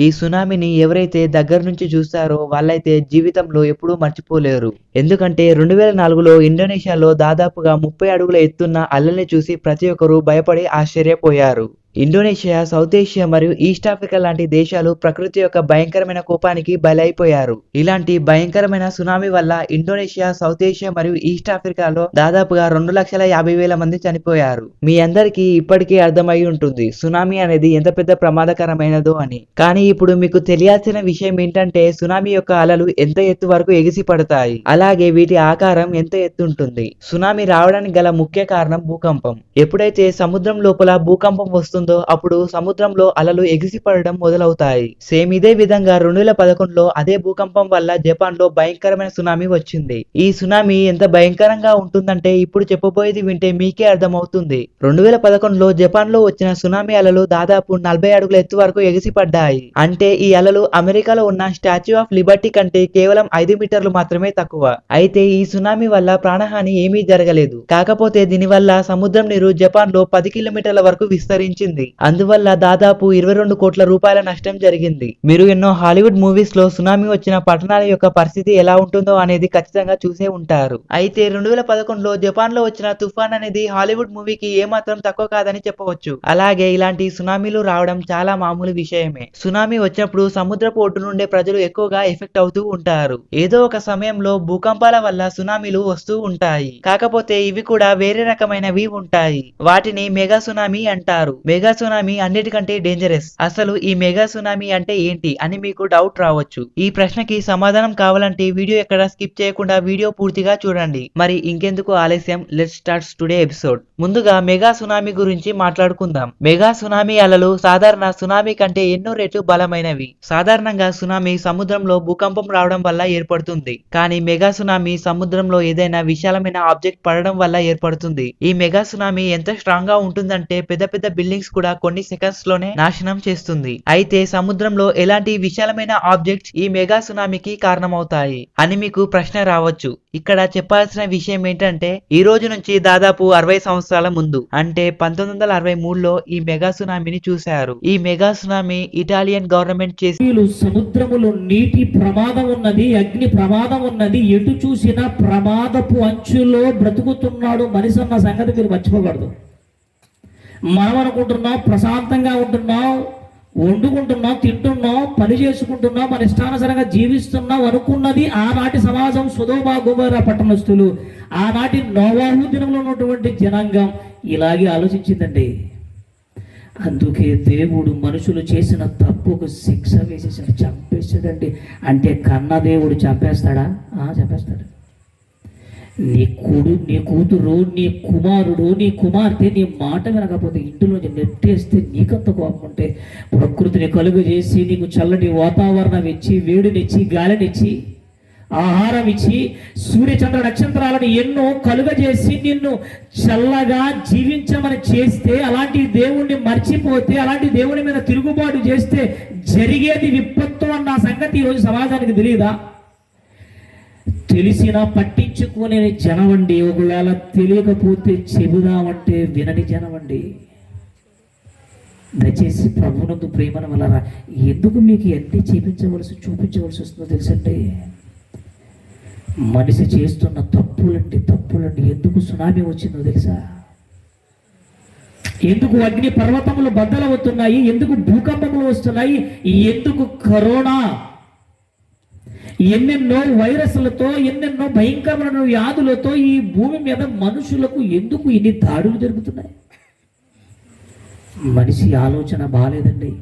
ఈ సునామీని ఎవరైతే దగ్గర నుంచి చూస్తారో వాళ్ళైతే జీవితంలో ఎప్పుడూ మర్చిపోలేరు. ఎందుకంటే 2004లో ఇండోనేషియాలో దాదాపుగా 30 అడుగుల ఎత్తున్న అలల్ని చూసి ప్రతి ఒక్కరూ భయపడి ఆశ్చర్యపోయారు. ఇండోనేషియా, సౌత్ ఏషియా మరియు ఈస్ట్ ఆఫ్రికా లాంటి దేశాలు ప్రకృతి యొక్క భయంకరమైన కోపానికి బలైపోయారు. ఇలాంటి భయంకరమైన సునామీ వల్ల ఇండోనేషియా, సౌత్ ఏషియా మరియు ఈస్ట్ ఆఫ్రికాలో దాదాపుగా 2,50,000 మంది చనిపోయారు. మీ అందరికీ ఇప్పటికీ అర్థమై ఉంటుంది సునామీ అనేది ఎంత పెద్ద ప్రమాదకరమైనదో అని. కానీ ఇప్పుడు మీకు తెలియాల్సిన విషయం ఏంటంటే సునామీ యొక్క అలలు ఎంత ఎత్తు వరకు ఎగిసి పడతాయి, అలాగే వీటి ఆకారం ఎంత ఎత్తు ఉంటుంది. సునామీ రావడానికి గల ముఖ్య కారణం భూకంపం. ఎప్పుడైతే సముద్రం లోపల భూకంపం వస్తుందో అప్పుడు సముద్రంలో అలలు ఎగిసిపడడం మొదలవుతాయి. సేమ్ ఇదే విధంగా 2011లో అదే భూకంపం వల్ల జపాన్ లో భయంకరమైన సునామీ వచ్చింది. ఈ సునామీ ఎంత భయంకరంగా ఉంటుందంటే ఇప్పుడు చెప్పబోయేది వింటే మీకే అర్థమవుతుంది. 2011లో జపాన్ లో వచ్చిన సునామీ అలలు దాదాపు 40 అడుగుల ఎత్తు వరకు ఎగిసిపడ్డాయి. అంటే ఈ అలలు అమెరికాలో ఉన్న స్టాచ్యూ ఆఫ్ లిబర్టీ కంటే కేవలం 5 మీటర్లు మాత్రమే తక్కువ. అయితే ఈ సునామీ వల్ల ప్రాణహాని ఏమీ జరగలేదు. కాకపోతే దీనివల్ల సముద్రం నీరు జపాన్ లో 10 కిలోమీటర్ల వరకు విస్తరించింది. అందువల్ల దాదాపు 22 కోట్ల రూపాయల నష్టం జరిగింది. మీరు ఎన్నో హాలీవుడ్ మూవీస్ లో సునామీ వచ్చిన పట్టణాల యొక్క పరిస్థితి ఎలా ఉంటుందో అనేది ఖచ్చితంగా చూసే ఉంటారు. అయితే 2011లో జపాన్ లో వచ్చిన తుఫాన్ అనేది హాలీవుడ్ మూవీకి ఏమాత్రం తక్కువ కాదని చెప్పవచ్చు. అలాగే ఇలాంటి సునామీలు రావడం చాలా మామూలు విషయమే. సునామీ వచ్చినప్పుడు సముద్రపు ఒడ్డు నుండే ప్రజలు ఎక్కువగా ఎఫెక్ట్ అవుతూ ఉంటారు. ఏదో ఒక సమయంలో భూకంపాల వల్ల సునామీలు వస్తూ ఉంటాయి. కాకపోతే ఇవి కూడా వేరే రకమైనవి ఉంటాయి. వాటిని మెగా సునామీ అంటారు. మెగా సునామీ అన్నిటికంటే డేంజరస్. అసలు ఈ మెగా సునామీ అంటే ఏంటి అని మీకు డౌట్ రావచ్చు. ఈ ప్రశ్నకి సమాధానం కావాలంటే వీడియో ఎక్కడ స్కిప్ చేయకుండా వీడియో పూర్తిగా చూడండి. మరి ఇంకెందుకు ఆలస్యం, లెట్స్ స్టార్ట్ టుడే ఎపిసోడ్. ముందుగా మెగా సునామీ గురించి మాట్లాడుకుందాం. మెగా సునామీ అలలు సాధారణ సునామీ కంటే ఎన్నో రెట్లు బలమైనవి. సాధారణంగా సునామీ సముద్రంలో భూకంపం రావడం వల్ల ఏర్పడుతుంది, కానీ మెగా సునామీ సముద్రంలో ఏదైనా విశాలమైన ఆబ్జెక్ట్ పడడం వల్ల ఏర్పడుతుంది. ఈ మెగా సునామీ ఎంత స్ట్రాంగ్ గా ఉంటుందంటే పెద్ద పెద్ద బిల్డింగ్స్ కూడా కొన్ని సెకండ్స్ లోనే నాశనం చేస్తుంది. అయితే సముద్రంలో ఎలాంటి విశాలమైన ఆబ్జెక్ట్స్ ఈ మెగా సునామీకి కారణమవుతాయి అని మీకు ప్రశ్న రావచ్చు. ఇక్కడ చెప్పాల్సిన విషయం ఏంటంటే ఈ రోజు నుంచి దాదాపు 60 సంవత్సరాల ముందు అంటే 1963లో ఈ మెగా సునామీని చూశారు. ఈ మెగా సునామీ ఇటాలియన్ గవర్నమెంట్ చేసి సముద్రములో నీటి ప్రమాదం ఉన్నది, అగ్ని ప్రమాదం ఉన్నది, ఎటు చూసినా ప్రమాదపు అంచులో బ్రతుకుతున్నాడు మనిషి అన్న సంగతి మీరు మర్చిపోకూడదు. మనం అనుకుంటున్నాం ప్రశాంతంగా ఉంటున్నాం, వండుకుంటున్నాం, తింటున్నాం, పని చేసుకుంటున్నాం, మన ఇష్టానుసారంగా జీవిస్తున్నాం అనుకున్నది ఆనాటి సమాజం, సొదొమ గొమొర్రా పట్టణస్థులు, ఆనాటి నోవాహు దినంలో ఉన్నటువంటి జనాంగం ఇలాగే ఆలోచించిందండి. అందుకే దేవుడు మనుషులు చేసిన తప్పుకు శిక్ష వేసేసాడు, చంపేశాడండి. అంటే కన్న దేవుడు చంపేస్తాడా? చంపేస్తాడు. నీ కూతురు, నీ కుమారుడు, నీ కుమార్తె నీ మాట వినకపోతే ఇంటిలో నెట్టేస్తే నీకంత కోపం ఉంటే ప్రకృతిని కలుగు చేసి నీకు చల్లటి వాతావరణం ఇచ్చి, వేడినిచ్చి, గాలినిచ్చి, ఆహారం ఇచ్చి, సూర్యచంద్ర నక్షత్రాలను ఎన్నో కలుగజేసి నిన్ను చల్లగా జీవించమని చేస్తే, అలాంటి దేవుణ్ణి మర్చిపోతే, అలాంటి దేవుని మీద తిరుగుబాటు చేస్తే జరిగేది విపత్తు అన్న సంగతి ఈరోజు సమాజానికి తెలియదా? తెలిసినా పట్టించుకునే జనమండి. ఒకవేళ తెలియకపోతే చెబుదామంటే వినని జనమండి. దయచేసి ప్రభునందు ప్రేమను వలన ఎందుకు మీకు ఎన్ని చూపించవలసి వస్తుందో తెలుసండి. మనిషి చేస్తున్న తప్పులండి. ఎందుకు సునామీ వచ్చిందో తెలుసా? ఎందుకు అగ్ని పర్వతములు బద్దలవుతున్నాయి? ఎందుకు భూకంపములు వస్తున్నాయి? ఎందుకు కరోనా, ఎన్నెన్నో వైరస్లతో, ఎన్నెన్నో భయంకరమైన వ్యాధులతో ఈ భూమి మీద మనుషులకు ఎందుకు ఇన్ని దాడులు జరుగుతున్నాయి? మనిషి ఆలోచన బాలేదండి.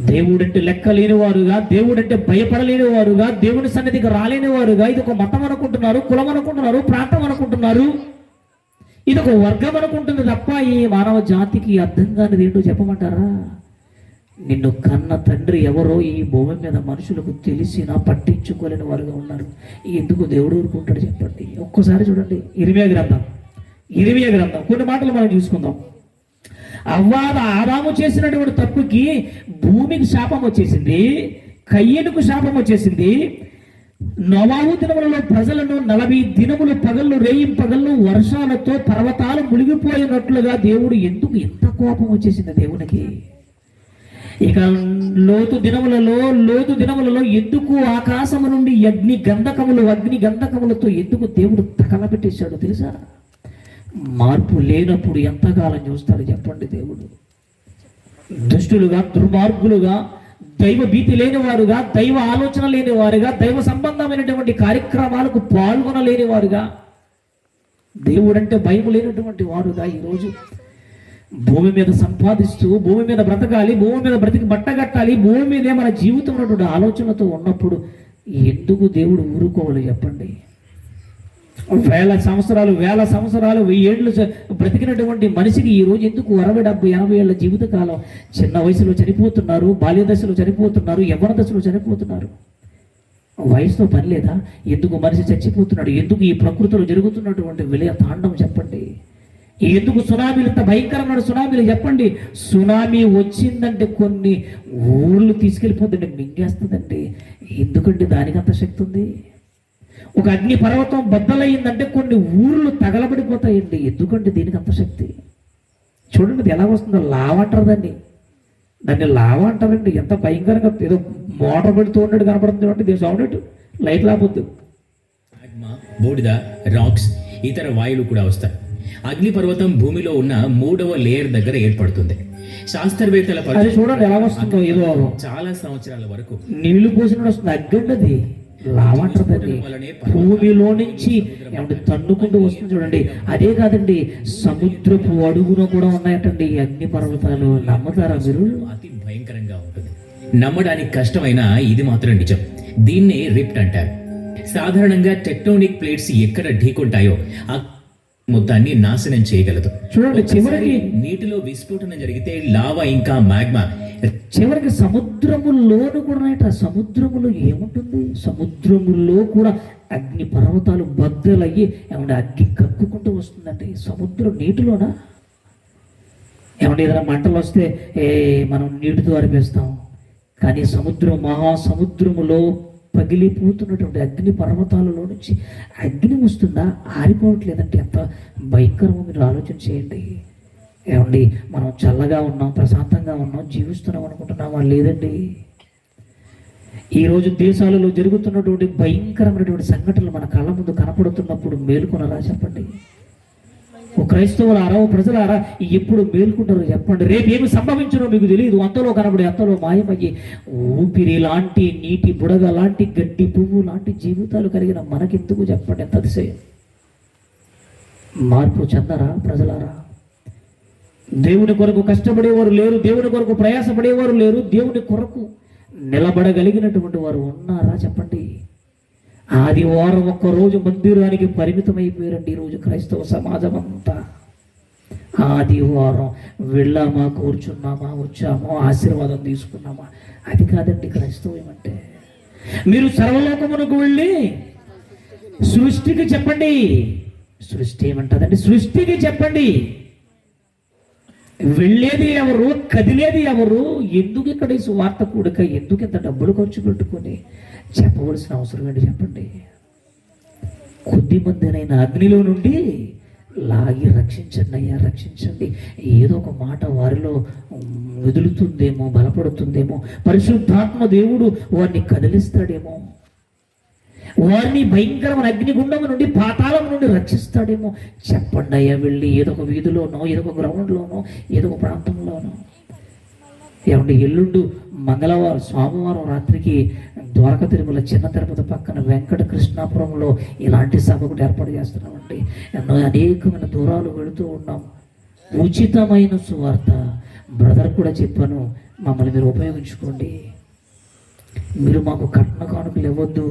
దేవుడంటే లెక్క లేనివారుగా, దేవుడంటే భయపడలేని వారుగా, దేవుని సన్నిధికి రాలేని వారుగా, ఇది ఒక మతం అనుకుంటున్నారు, కులం అనుకుంటున్నారు, ప్రాంతం అనుకుంటున్నారు, ఇది ఒక వర్గం అనుకుంటుంది తప్ప ఈ మానవ జాతికి అర్థం కానిది ఏంటో చెప్పమంటారా? నిన్ను కన్న తండ్రి ఎవరో ఈ భూమి మీద మనుషులకు తెలిసినా పట్టించుకోలేని వారుగా ఉన్నారు. ఎందుకు దేవుడు ఊరుకుంటాడు చెప్పండి? ఒక్కసారి చూడండి ఇర్మియా గ్రంథం కొన్ని మాటలు మనం చూసుకుందాం. ఆదాము చేసినటువంటి తప్పుకి భూమికి శాపం వచ్చేసింది, కయ్యనుకు శాపం వచ్చేసింది. నోవాహు దినములలో ప్రజలను 40 దినములు పగళ్ళు, రేయింపగళ్ళు వర్షాలతో పర్వతాలు మునిగిపోయినట్లుగా దేవుడు ఎందుకు ఎంత కోపం వచ్చేసింది దేవునికి? ఇక లోతు దినములలో ఎందుకు ఆకాశము నుండి అగ్ని గంధకములతో ఎందుకు దేవుడు తగలబెట్టేశాడో తెలుసా? మార్పు లేనప్పుడు ఎంతకాలం చూస్తాడు చెప్పండి దేవుడు? దుష్టులుగా, దుర్మార్గులుగా, దైవ భీతి లేని వారుగా, దైవ ఆలోచన లేని వారుగా, దైవ సంబంధమైనటువంటి కార్యక్రమాలకు పాల్గొనలేని వారుగా, దేవుడంటే భయం లేనటువంటి వారుగా ఈరోజు భూమి మీద సంపాదిస్తూ, భూమి మీద బ్రతకాలి, భూమి మీద బ్రతికి బట్టగట్టాలి, భూమి మీదే మన జీవితం ఉన్నటువంటి ఆలోచనతో ఉన్నప్పుడు ఎందుకు దేవుడు ఊరుకోవాలి చెప్పండి? వేల సంవత్సరాలు 1000 ఏళ్ళు బ్రతికినటువంటి మనిషికి ఈరోజు ఎందుకు 60, 70, 80 ఏళ్ళ జీవితకాలం? చిన్న వయసులో చనిపోతున్నారు, బాల్య దశలో చనిపోతున్నారు, యవ్వన దశలో చనిపోతున్నారు. వయసుతో పని లేదా? ఎందుకు మనిషి చచ్చిపోతున్నాడు? ఎందుకు ఈ ప్రకృతిలో జరుగుతున్నటువంటి విలయ తాండం చెప్పండి? ఎందుకు సునామీలు, ఇంత భయంకరమైన సునామీలు చెప్పండి? సునామీ వచ్చిందంటే కొన్ని ఊళ్ళు తీసుకెళ్ళిపోతుందండి, మింగేస్తుందండి. ఎందుకంటే దానికి అంత శక్తి ఉంది. ఒక అగ్ని పర్వతం బద్దలయ్యిందంటే కొన్ని ఊర్లు తగలబడిపోతాయండి. ఎందుకంటే దీనికి అంత శక్తి. చూడండి అది ఎలా వస్తుందో. లావ అంటారు దాన్ని లావ అంటారండి. ఎంత భయంకరంగా, ఏదో మోటార్ పెడుతూ ఉన్నట్టు కనపడుతుంది అంటే దీని సౌండ్ లైట్ లాపొద్దు. బూడిద, రాక్స్, ఇతర వాయువులు కూడా వస్తాయి. అగ్నిపర్వతం భూమిలో ఉన్న 3వ లేయర్ దగ్గర ఏర్పడుతుంది. శాస్త్రవేత్తల చూడండి ఎలా వస్తుందో. ఏదో చాలా సంవత్సరాల వరకు నీళ్లు పోసినప్పుడు వస్తుంది అగ్గండి. లావంటది భూమిలో నుంచి తన్నుకుంటూ వస్తుంది చూడండి. అదే కాదండి, సముద్రపు అడుగున కూడా ఉన్నాయటండి ఈ అగ్ని పర్వతాలు. నమ్ముతారా మీరు? అతి భయంకరంగా ఉంటుంది. నమ్మడానికి కష్టమైన ఇది మాత్రం నిజం. దీన్నే రిఫ్ట్ అంటారు. సాధారణంగా టెక్టోనిక్ ప్లేట్స్ ఎక్కడ ఢీకొంటాయో మొత్తాన్ని నాశనం చేయగలదు. చూడండి, చివరికి నీటిలో విస్ఫోటనం జరిగితే లావా ఇంకా మ్యాగ్మా చివరికి సముద్రములోను కూడా సముద్రములో ఏముంటుంది, సముద్రములో కూడా అగ్ని పర్వతాలు బద్దలయ్యి ఏమంటే అగ్ని కక్కుకుంటూ వస్తుందండి. సముద్రం నీటిలోనా? ఏమంటే ఏదైనా మంటలు వస్తే మనం నీటితో అరిపేస్తాం, కానీ సముద్రం, మహాసముద్రములో పగిలిపోతున్నటువంటి అగ్ని పర్వతాలలో నుంచి అగ్ని వస్తుందా? ఆరిపోవట్లేదంటే ఎంత భయంకరమో మీరు ఆలోచన చేయండి. ఏమండి, మనం చల్లగా ఉన్నాం, ప్రశాంతంగా ఉన్నాం, జీవిస్తున్నాం అనుకుంటున్నామా? లేదండి. ఈరోజు దేశాలలో జరుగుతున్నటువంటి భయంకరమైనటువంటి సంఘటనలు మన కళ్ళ ముందు కనపడుతున్నప్పుడు మేలుకొనరా చెప్పండి? ఓ క్రైస్తవులారా, ఓ ప్రజలారా, ఎప్పుడు మేలుకుంటారో చెప్పండి? రేపు ఏమి సంభవించడో మీకు తెలియదు. అంతలో కనబడి అంతలో మాయమయ్యి ఊపిరి లాంటి, నీటి బుడగ లాంటి, గడ్డి పువ్వు లాంటి జీవితాలు కలిగిన మనకెందుకు చెప్పండి? ఎంత అతిశయం! మార్పు చెందరా ప్రజలారా? దేవుని కొరకు కష్టపడేవారు లేరు, దేవుని కొరకు ప్రయాసపడేవారు లేరు, దేవుని కొరకు నిలబడగలిగినటువంటి వారు ఉన్నారా చెప్పండి? ఆదివారం ఒక్కరోజు మందిరానికి పరిమితమైపోయారండి ఈరోజు క్రైస్తవ సమాజం అంతా. ఆదివారం వెళ్ళామా, కూర్చున్నామా, వచ్చామా, ఆశీర్వాదం తీసుకున్నామా, అది కాదండి క్రైస్తవం అంటే. మీరు సర్వలోకమునకు వెళ్ళి సృష్టికి చెప్పండి. సృష్టి ఏమంటుందండి? సృష్టికి చెప్పండి. వెళ్ళేది ఎవరు, కదిలేది ఎవరు? ఎందుకు ఇక్కడ ఈ సువార్త కూడక, ఎందుకు ఇంత డబ్బులు ఖర్చు పెట్టుకొని చెప్పవలసిన అవసరం ఏంటి చెప్పండి? కొద్ది మందినైనా అగ్నిలో నుండి లాగి రక్షించండి అయ్యా, రక్షించండి. ఏదో ఒక మాట వారిలో వదులుతుందేమో, బలపడుతుందేమో, పరిశుద్ధాత్మ దేవుడు వారిని కదిలిస్తాడేమో, వారిని భయంకరమైన అగ్నిగుండం నుండి, పాతాళం నుండి రక్షిస్తాడేమో. చెప్పండి అయ్యా, వెళ్ళి ఏదో ఒక వీధిలోనో, ఏదో ఒక గ్రౌండ్లోనో, ఏదో ఒక ప్రాంతంలోనో. ఏమంటే ఎల్లుండు మంగళవారం, సోమవారం రాత్రికి ద్వారక తిరుమల చిన్న తిరుపతి పక్కన వెంకట కృష్ణాపురంలో ఇలాంటి సభ కూడా ఏర్పాటు చేస్తున్నామండి. ఎన్నో అనేకమైన దూరాలు వెళుతూ ఉన్నాం. ఉచితమైన సువార్త, బ్రదర్ కూడా చెప్పాను, మమ్మల్ని మీరు ఉపయోగించుకోండి. మీరు మాకు కట్న కానుకలు ఇవ్వద్దు,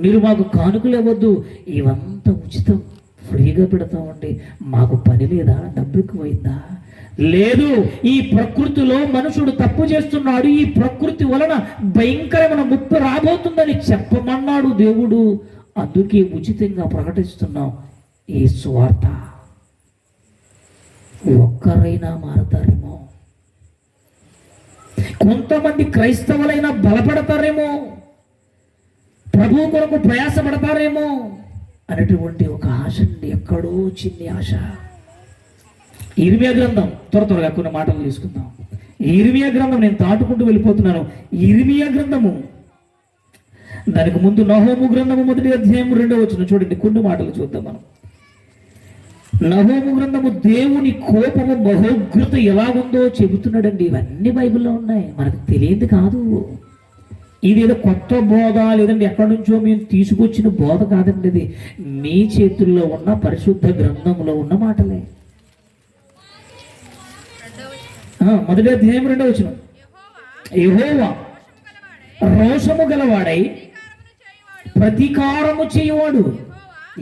మీరు మాకు కానుకలు ఇవ్వద్దు, ఇవంతా ఉచితం, ఫ్రీగా పెడతామండి. మాకు పని లేదా? డబ్బు ఎక్కువైందా? లేదు. ఈ ప్రకృతిలో మనుషుడు తప్పు చేస్తున్నాడు, ఈ ప్రకృతి వలన భయంకరమైన ముప్పు రాబోతుందని చెప్పమన్నాడు దేవుడు. అందుకే ఉచితంగా ప్రకటిస్తున్నాం ఈ సువార్త. ఒక్కరైనా మారతారేమో, కొంతమంది క్రైస్తవులైనా బలపడతారేమో, ప్రభు కొరకు ప్రయాసపడతారేమో అనేటువంటి ఒక ఆశ అండి. ఎక్కడో చిన్ని ఆశ. ఇర్మియా గ్రంథం, త్వరగా కొన్ని మాటలు తీసుకుందాం. ఇర్మియా గ్రంథం, నేను దాటుకుంటూ వెళ్ళిపోతున్నాను. ఇర్మియా గ్రంథము, దానికి ముందు నహోము గ్రంథము 1వ అధ్యాయం 2వ వచనం చూడండి. కొన్ని మాటలు చూద్దాం మనం. నహోము గ్రంథము దేవుని కోపము మహోగ్రత ఎలాగుందో చెబుతున్నాడండి. ఇవన్నీ బైబిల్లో ఉన్నాయి, మనకు తెలియదు కాదు. ఇది ఏదో కొత్త బోధ, లేదండి ఎక్కడి నుంచో మేము తీసుకొచ్చిన బోధ కాదండి. ఇది మీ చేతుల్లో ఉన్న పరిశుద్ధ గ్రంథంలో ఉన్న మాటలే. 1వ అధ్యాయం 2వ వచనం. యెహోవా రోషము గలవాడై ప్రతీకారము చేయువాడు.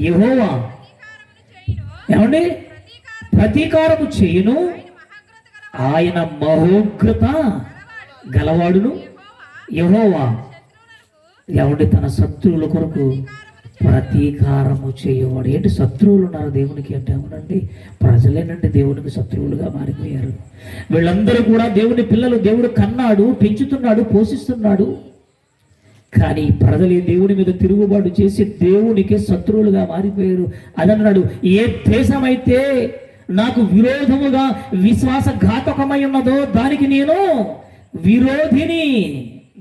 యెహోవా ఏమండి? ప్రతీకారము చేయును, ఆయన మహోగ్రత గలవాడును. యెహోవా ఏమండి? తన శత్రువుల కొరకు ప్రతీకారము చేయవాడు. ఏంటి శత్రువులు ఉన్నారు దేవునికి అంటే? అవునండి, ప్రజలేనండి దేవునికి శత్రువులుగా మారిపోయారు. వీళ్ళందరూ కూడా దేవుని పిల్లలు. దేవుడు కన్నాడు, పెంచుతున్నాడు, పోషిస్తున్నాడు. కానీ ప్రజలు దేవుని మీద తిరుగుబాటు చేసి దేవునికి శత్రువులుగా మారిపోయారు. అదన్నాడు, ఏ దేశమైతే నాకు విరోధముగా విశ్వాసఘాతకమై ఉన్నదో దానికి నేను విరోధిని.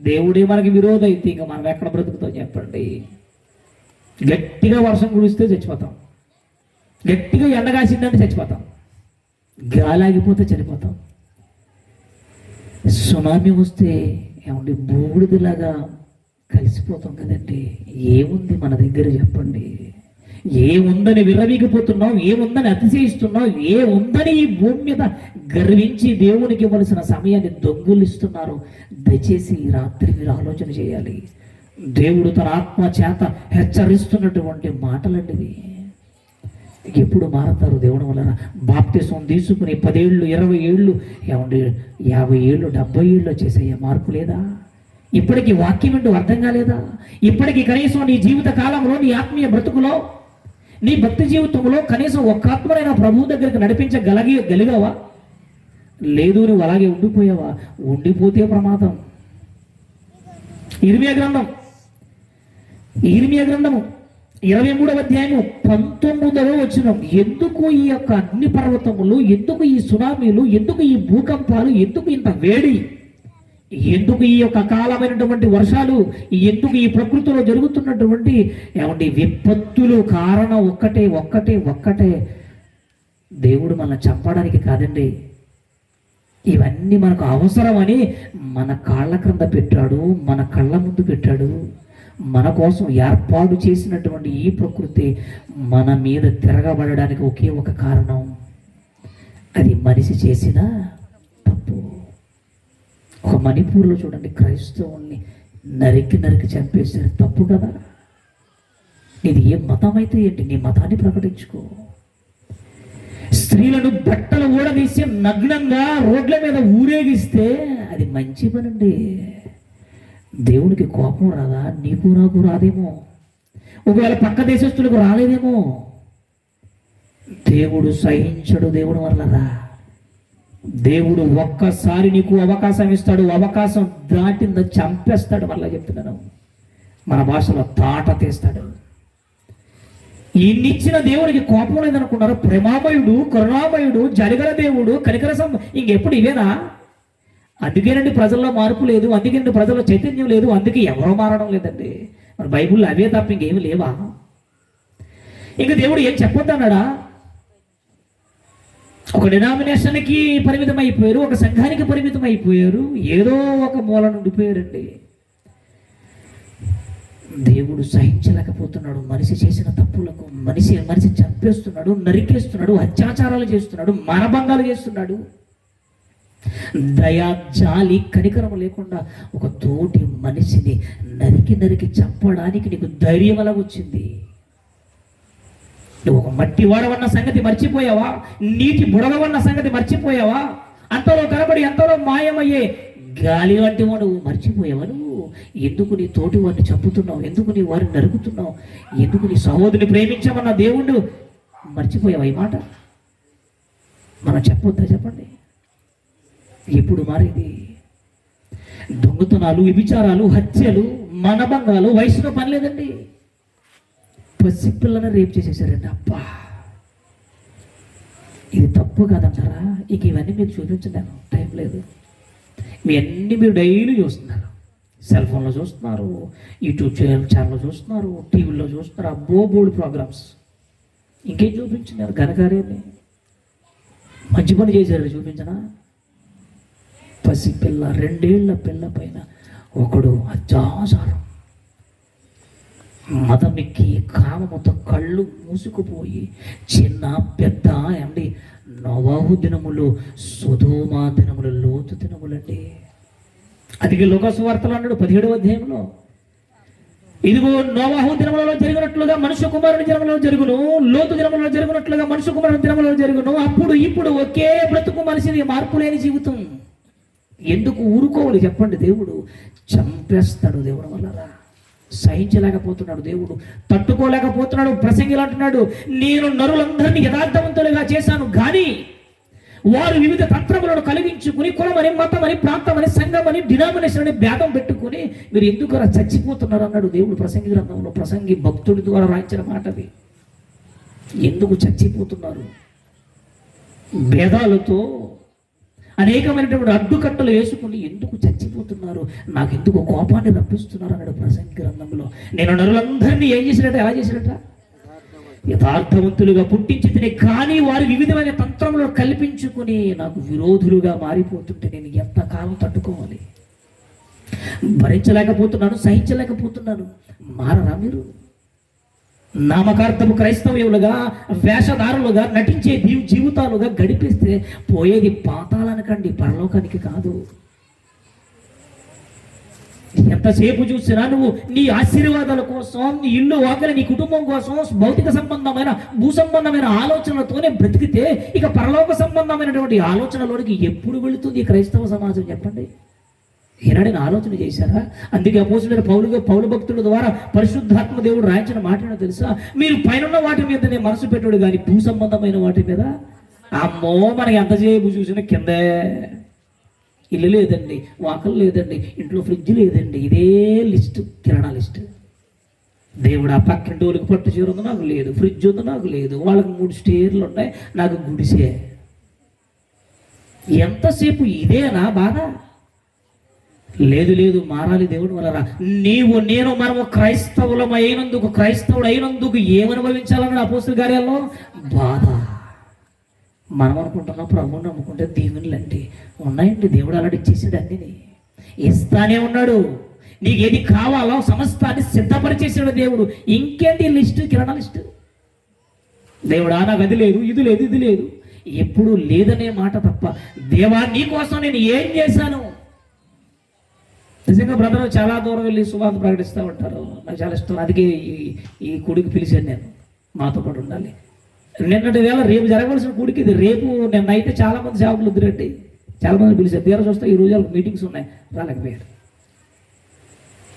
దేవుడే మనకి విరోధి అయితే ఇంకా మనం ఎక్కడ బ్రతుకుతాం చెప్పండి? గట్టిగా వర్షం కురిస్తే చచ్చిపోతాం, గట్టిగా ఎండగాసిందంటే చచ్చిపోతాం, గాలి ఆగిపోతే చనిపోతాం, సునామీ వస్తే ఏమండి బూడిదలాగా కలిసిపోతాం కదండి. ఏముంది మన దగ్గర చెప్పండి? ఏముందని విర్రవీగిపోతున్నాం, ఏముందని అతిశయిస్తున్నాం, ఏముందని ఈ భూమి మీద గర్వించి దేవునికి ఇవ్వాల్సిన సమయాన్ని దొంగులిస్తున్నారు. దయచేసి ఈ రాత్రి మీరు ఆలోచన చేయాలి. దేవుడు తన ఆత్మ చేత హెచ్చరిస్తున్నటువంటి మాటలండివి. ఎప్పుడు మారతారు దేవుని వలన? బాప్తిసం తీసుకుని 10 ఏళ్ళు 20 ఏళ్ళు ఏమండి 50 ఏళ్ళు 70 ఏళ్ళు వచ్చేసాయి, మార్పు లేదా? ఇప్పటికీ వాక్యం ఏంటో అర్థం కాలేదా? ఇప్పటికీ కనీసం నీ జీవిత కాలంలో, నీ ఆత్మీయ బ్రతుకులో, నీ భక్తి జీవితంలో కనీసం ఒక్క ఆత్మనైనా ప్రభువు దగ్గరికి నడిపించగలిగావా? లేదు, నువ్వు అలాగే ఉండిపోయావా? ఉండిపోతే ప్రమాదం. ఇర్మియా గ్రంథము 23వ అధ్యాయము 19వ వచనం. ఎందుకు ఈ యొక్క అగ్ని పర్వతములు, ఎందుకు ఈ సునామీలు, ఎందుకు ఈ భూకంపాలు, ఎందుకు ఇంత వేడి, ఎందుకు ఈ యొక్క అకాలమైనటువంటి వర్షాలు, ఎందుకు ఈ ప్రకృతిలో జరుగుతున్నటువంటి ఏమంటే విపత్తులు? కారణం ఒక్కటే. దేవుడు మనల్ని చంపడానికి కాదండి. ఇవన్నీ మనకు అవసరమని మన కాళ్ళ క్రింద పెట్టాడు, మన కళ్ళ ముందు పెట్టాడు. మన కోసం ఏర్పాటు చేసినటువంటి ఈ ప్రకృతి మన మీద తిరగబడడానికి ఒకే ఒక కారణం, అది మనిషి చేసిన తప్పు. ఒక మణిపూర్లో చూడండి, క్రైస్తవుల్ని నరికి చంపేశారు. తప్పు కదా? ఇది ఏ మతం అయితే ఏంటి, నీ మతాన్ని ప్రకటించుకో. స్త్రీలను బట్టలు ఊడదీసి నగ్నంగా రోడ్ల మీద ఊరేగిస్తే అది మంచి పనండి. దేవునికి కోపం రాదా? నీకు నాకు రాదేమో, ఒకవేళ పక్క దేశస్తులకు రాలేదేమో. దేవుడు సహించడు. దేవుడు వల్లరా దేవుడు ఒక్కసారి నీకు అవకాశం ఇస్తాడు, అవకాశం దాటిందో చంపేస్తాడు. మళ్ళా చెప్తున్నాను, మన భాషలో తాట తీస్తాడు. ఇన్నిచ్చిన దేవుడికి కోపం లేదనుకున్నారు? ప్రేమామయుడు, కరుణామయుడు, జరగల దేవుడు, ఇంకెప్పుడు ఇవేనా? అందుకేనండి ప్రజల్లో మార్పు లేదు, అందుకేనండి ప్రజల్లో చైతన్యం లేదు, అందుకే ఎవరో మారడం లేదండి. మరి బైబుల్లో అవే తప్ప ఇంకేమి లేవా? ఇంక దేవుడు ఏం చెప్పొద్దన్నాడా? ఒక డినామినేషన్కి పరిమితం అయిపోయారు, ఒక సంఘానికి పరిమితం అయిపోయారు, ఏదో ఒక మూల ఉండిపోయారండి. దేవుడు సహించలేకపోతున్నాడు మనిషి చేసిన తప్పులకు. మనిషి చంపేస్తున్నాడు, నరికేస్తున్నాడు, అత్యాచారాలు చేస్తున్నాడు, మానభంగాలు చేస్తున్నాడు. దయా, జాలి, కనికరం లేకుండా ఒక తోటి మనిషిని నరికి చంపడానికి నీకు ధైర్యం ఎలా వచ్చింది? నువ్వు ఒక మట్టి వాడవన్న సంగతి మర్చిపోయావా? నీటి బుడగవన్న సంగతి మర్చిపోయావా? అంతలో కనబడి ఎంతలో మాయమయ్యే గాలి వంటి వాడు మర్చిపోయావా? నువ్వు ఎందుకు నీ తోటి వాడిని చంపుతున్నావు? ఎందుకు నీ వారిని నరుకుతున్నావు? ఎందుకు నీ సహోదరుని ప్రేమించమన్న దేవుడు మర్చిపోయావా? ఈ మాట మనం చెప్పొద్దా? చెప్పండి. ఎప్పుడు మారేది? దొంగతనాలు, వ్యభిచారాలు, హత్యలు, మానభంగాలు వయసులో పని లేదండి. పసిపిల్లని రేపు చేసేసారండి. అబ్బా, ఇది తప్పు కాదంటారా? ఇక ఇవన్నీ మీకు చూపించలేను, టైం లేదు. మీరు డైలీ చూస్తున్నారు, సెల్ ఫోన్లో చూస్తున్నారు, యూట్యూబ్ ఛానల్లో చూస్తున్నారు, టీవీలో చూస్తున్నారు. అబ్బో బోర్డు ప్రోగ్రామ్స్. ఇంకేం చూపించినారు? ఘనకార్యాన్ని మంచి పని చేశారు, చూపించనా? పసిపిల్ల, 2 ఏళ్ల పిల్ల పైన ఒకడు అత్యాచారం, మదమికి కామముతో కళ్ళు మూసుకుపోయి చిన్న పెద్ద అండి. నోవాహు దినములు, సొదొమ దినములు, లోతు దినములండి. అది లోకాసు వార్తలు అన్నాడు 17వ అధ్యాయంలో. ఇదిగో నోవాహు దినములలో జరిగినట్లుగా మనుష్య కుమారుని దినములలో జరుగును, లోతు దినములలో జరిగినట్లుగా మనుష్య కుమారుని దినములలో జరుగును. అప్పుడు ఇప్పుడు ఒకే బ్రతుకు మనిషిని, మార్పు లేని జీవితం. ఎందుకు ఊరుకోవాలి చెప్పండి? దేవుడు చంపేస్తాడు. దేవుడు వల్ల సహించలేకపోతున్నాడు, దేవుడు తట్టుకోలేకపోతున్నాడు. ప్రసంగిలు అంటున్నాడు, నేను నరులందరినీ యథార్థవంతులుగా చేశాను, కానీ వారు వివిధ తంత్రములను కలిగించుకుని కులమని, మతమని, ప్రాంతమని, సంఘమని, డినామినేషన్ అని భేదం పెట్టుకుని మీరు ఎందుకు అలా చచ్చిపోతున్నారు అన్నాడు దేవుడు ప్రసంగి గ్రంథంలో. ప్రసంగి భక్తుడి ద్వారా రాయించిన మాటది. ఎందుకు చచ్చిపోతున్నారు? భేదాలతో అనేకమైనటువంటి అడ్డుకట్టలు వేసుకుని ఎందుకు చచ్చిపోతున్నారు? నాకు ఎందుకు కోపాన్ని రప్పిస్తున్నారు అన్నాడు ప్రసంగి గ్రంథంలో. నేను నరులందరినీ ఏం చేసినట్ట, ఎలా చేసినట్ట? యథార్థవంతులుగా పుట్టించి తినే, కానీ వారు వివిధమైన తంత్రములు కల్పించుకుని నాకు విరోధులుగా మారిపోతుంటే నేను ఎంతకాలం తట్టుకోవాలి? భరించలేకపోతున్నాను, సహించలేకపోతున్నాను. మారరా మీరు? నామకార్థపు క్రైస్తవులుగా, వేషధారులుగా నటించే జీవితాలుగా గడిపిస్తే పోయేది పాతాళానికండి, పరలోకానికి కాదు. ఎంతసేపు చూసినా నువ్వు నీ ఆశీర్వాదాల కోసం, నీ ఇల్లు వాకలి, నీ కుటుంబం కోసం భౌతిక సంబంధమైన భూ సంబంధమైన ఆలోచనలతోనే బ్రతికితే ఇక పరలోక సంబంధమైనటువంటి ఆలోచనలోనికి ఎప్పుడు వెళుతుంది ఈ క్రైస్తవ సమాజం చెప్పండి? ఏనాడైనా ఆలోచన చేశారా? అందుకే అపోస్తులైన పౌలు భక్తుల ద్వారా పరిశుద్ధాత్మ దేవుడు రాయించిన మాట ఏంటో తెలుసా? మీరు పైన వాటి మీదనే మనసు పెట్టాడు కానీ భూ సంబంధమైన వాటి మీద అమ్మో మనకి ఎంతసేపు చూసినా కిందే. ఇల్లు లేదండి, వాకలు లేదండి, ఇంట్లో ఫ్రిడ్జ్ లేదండి, ఇదే లిస్ట్, కిరాణా లిస్ట్. దేవుడు ఆ పక్కింటి వాళ్ళకి పట్టు చీర ఉంది, నాకు లేదు. ఫ్రిడ్జ్ ఉంది, నాకు లేదు. వాళ్ళకి 3 స్టేర్లు ఉన్నాయి, నాకు గుడిసే. ఎంతసేపు ఇదేనా బాధ? లేదు లేదు, మారాలి దేవుడు వల్ల. నీవు నేను మనము క్రైస్తవులం అయినందుకు, క్రైస్తవుడు అయినందుకు ఏమనుభవించాలన్నాడు అపోస్తలుల కార్యాల్లో? బాధ. మనం అనుకుంటున్నాం ప్రభువుని నమ్ముకుంటే దీవెనలండి ఉన్నాయండి. దేవుడు అలాంటి ఇచ్చేసాడు, అన్నీ ఇస్తానే ఉన్నాడు. నీకు ఏది కావాలో సమస్తాన్ని సిద్ధపరిచేసాడు దేవుడు. ఇంకేంటి లిస్టు, కిరాణా లిస్టు? దేవుడా నాకు అది లేదు, ఇది లేదు, ఇది లేదు, ఎప్పుడు లేదనే మాట తప్ప. దేవా నీ కోసం నేను ఏం చేశాను? నిజంగా బ్రదర్ చాలా దూరం వెళ్ళి సువార్త ప్రకటిస్తూ ఉంటారు, నాకు చాలా ఇష్టం. అందుకే ఈ కూడికి పిలిచాను నేను, మాతో పాటు ఉండాలి. నిన్నటి వేళ రేపు జరగవలసిన కూడికి ఇది. రేపు నిన్న అయితే చాలామంది సేవకులు వద్దురండి, చాలామంది పిలిచారు. తీరా చూస్తే ఈ రోజు వాళ్ళకి మీటింగ్స్ ఉన్నాయి, రాలేకపోయారు.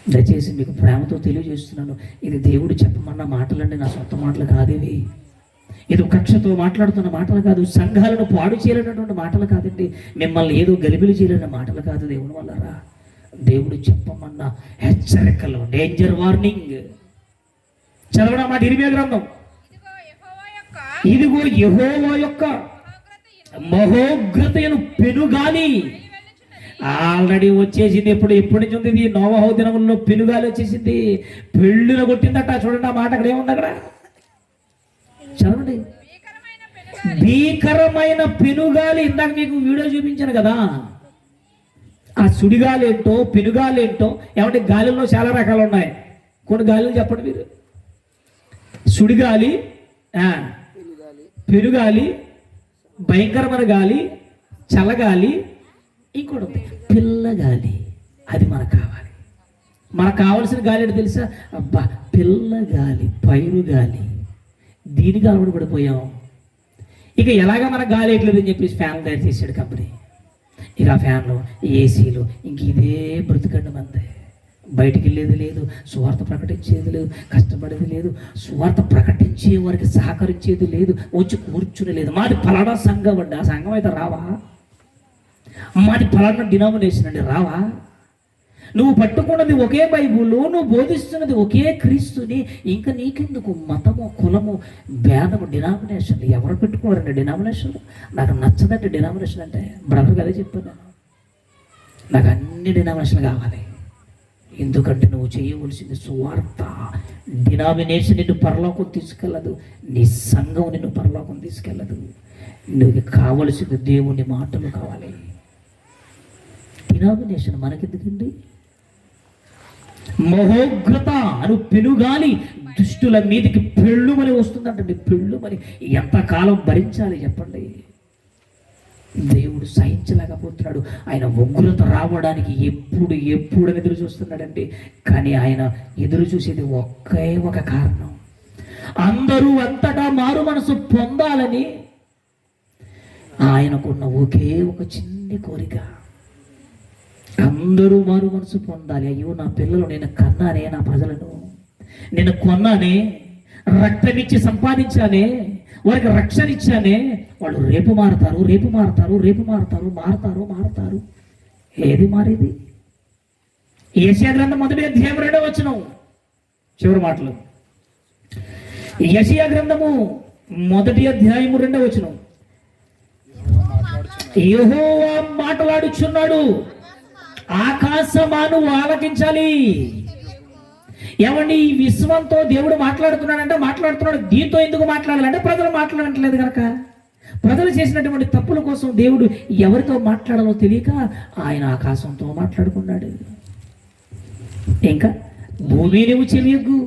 దయచేసి మీకు ప్రేమతో తెలియజేస్తున్నాను, ఇది దేవుడు చెప్పమన్న మాటలండి, నా సొంత మాటలు కాదేవి. ఇది కక్షతో మాట్లాడుతున్న మాటలు కాదు, సంఘాలను పాడు చేయలేనటువంటి మాటలు కాదండి, మిమ్మల్ని ఏదో గలిబిలి చేయలేని మాటలు కాదు. దేవుని వల్లరా దేవుడు చెప్పమన్న హెచ్చరికలు, డేంజర్ వార్నింగ్. చదవడం మాట ఇరిమియా గ్రంథం. ఇదిగో యెహోవా యొక్క మహోగ్రతయను పెనుగాలి. ఆల్రెడీ వచ్చేసింది. ఎప్పటి నుంచి ఉంది? నోవహు దినముల్లో పెనుగాలి వచ్చేసింది, పెళ్ళున కొట్టిందట. చూడండి ఆ మాట అక్కడ ఏముంది, అక్కడ చదవండి. భీకరమైన పెనుగాలి. ఇందాక మీకు వీడియో చూపించాను కదా, ఆ సుడిగాలి ఏంటో, పెనుగాలి ఏంటో. ఏమంటే గాలిలో చాలా రకాలు ఉన్నాయి, కొన్ని గాలిలు చెప్పండి మీరు. సుడిగాలి, పెనుగాలి, భయంకరమైన గాలి, చల్లగాలి, ఇంకోటి ఉంది పిల్లగాలి. అది మనకు కావాలి. మనకు కావాల్సిన గాలి ఏంటో తెలుసా? అబ్బా పిల్లగాలి, పైరుగాలి. దీనికి అలవాటు పడిపోయాం. ఇక ఎలాగ మన గాలి ఎట్లేదని చెప్పేసి ఫ్యాన్లు తయారు చేసాడు కంపెనీ. ఇక ఆ ఫ్యాన్లు, ఏసీలు, ఇంక ఇదే బ్రతుకండి మంది. బయటికి వెళ్ళేది లేదు, సువార్త ప్రకటించేది లేదు, కష్టపడేది లేదు, సువార్త ప్రకటించే వారికి సహకరించేది లేదు, వచ్చి కూర్చుని లేదు. మాది ఫలానా సంఘం అండి, ఆ సంఘం అయితే రావా? మాది ఫలానా డినామినేషన్ అండి, రావా? నువ్వు పట్టుకున్నది ఒకే బైబుల్, నువ్వు బోధిస్తున్నది ఒకే క్రీస్తుని, ఇంకా నీకెందుకు మతము, కులము, భేదము, డినామినేషన్? ఎవరు పెట్టుకోవాలండి డినామినేషన్? నాకు నచ్చదండి డినామినేషన్ అంటే. బ్రదర్కి అదే చెప్పాను నేను, నాకు అన్ని డినామినేషన్లు కావాలి. ఎందుకంటే నువ్వు చేయవలసింది సువార్త. డినామినేషన్ నిన్ను పరలోకం తీసుకెళ్ళదు, నీ సంఘం నిన్ను పరలోకం తీసుకెళ్ళదు. నువ్వు కావలసింది దేవుని మాటలు కావాలి. డినామినేషన్ మనకెందుకండి? మహోగ్రత అను పెనుగాలి దుష్టుల మీదకి పెళ్ళుమని వస్తుందంటండి. పెళ్ళుమని ఎంతకాలం భరించాలి చెప్పండి? దేవుడు సహించలేకపోతున్నాడు. ఆయన ఉగ్రత రావడానికి ఎప్పుడు ఎదురు చూస్తున్నాడండి. కానీ ఆయన ఎదురు చూసేది ఒకే ఒక కారణం, అందరూ అంతటా మారు మనసు పొందాలని ఆయనకున్న ఒకే ఒక చిన్ని కోరిక. అందరూ మారు మనసు పొందాలి. అయ్యో నా పిల్లలు నేను కన్నానే, నా ప్రజలను నేను కొన్నానే, రక్తమిచ్చి సంపాదించానే, వారికి రక్షణ ఇచ్చానే, వాళ్ళు రేపు మారుతారు, రేపు మారుతారు, రేపు మారుతారు, మారుతారు. ఏది మారేది? యెషయా గ్రంథం 1వ అధ్యాయం 2వ వచనం చివరి మాటలు. యెషయా గ్రంథము 1వ అధ్యాయం 2వ వచనం. యెహోవా మాట్లాడుచున్నాడు, ఆకాశమాను ఆలకించాలి. ఏమండి, ఈ విశ్వంతో దేవుడు మాట్లాడుతున్నాడు. దీంతో ఎందుకు మాట్లాడాలంటే ప్రజలు మాట్లాడట్లేదు కనుక. ప్రజలు చేసినటువంటి తప్పుల కోసం దేవుడు ఎవరితో మాట్లాడాలో తెలియక ఆయన ఆకాశంతో మాట్లాడుకున్నాడు. ఇంకా భూమి నువ్వు చెలియగ్గు,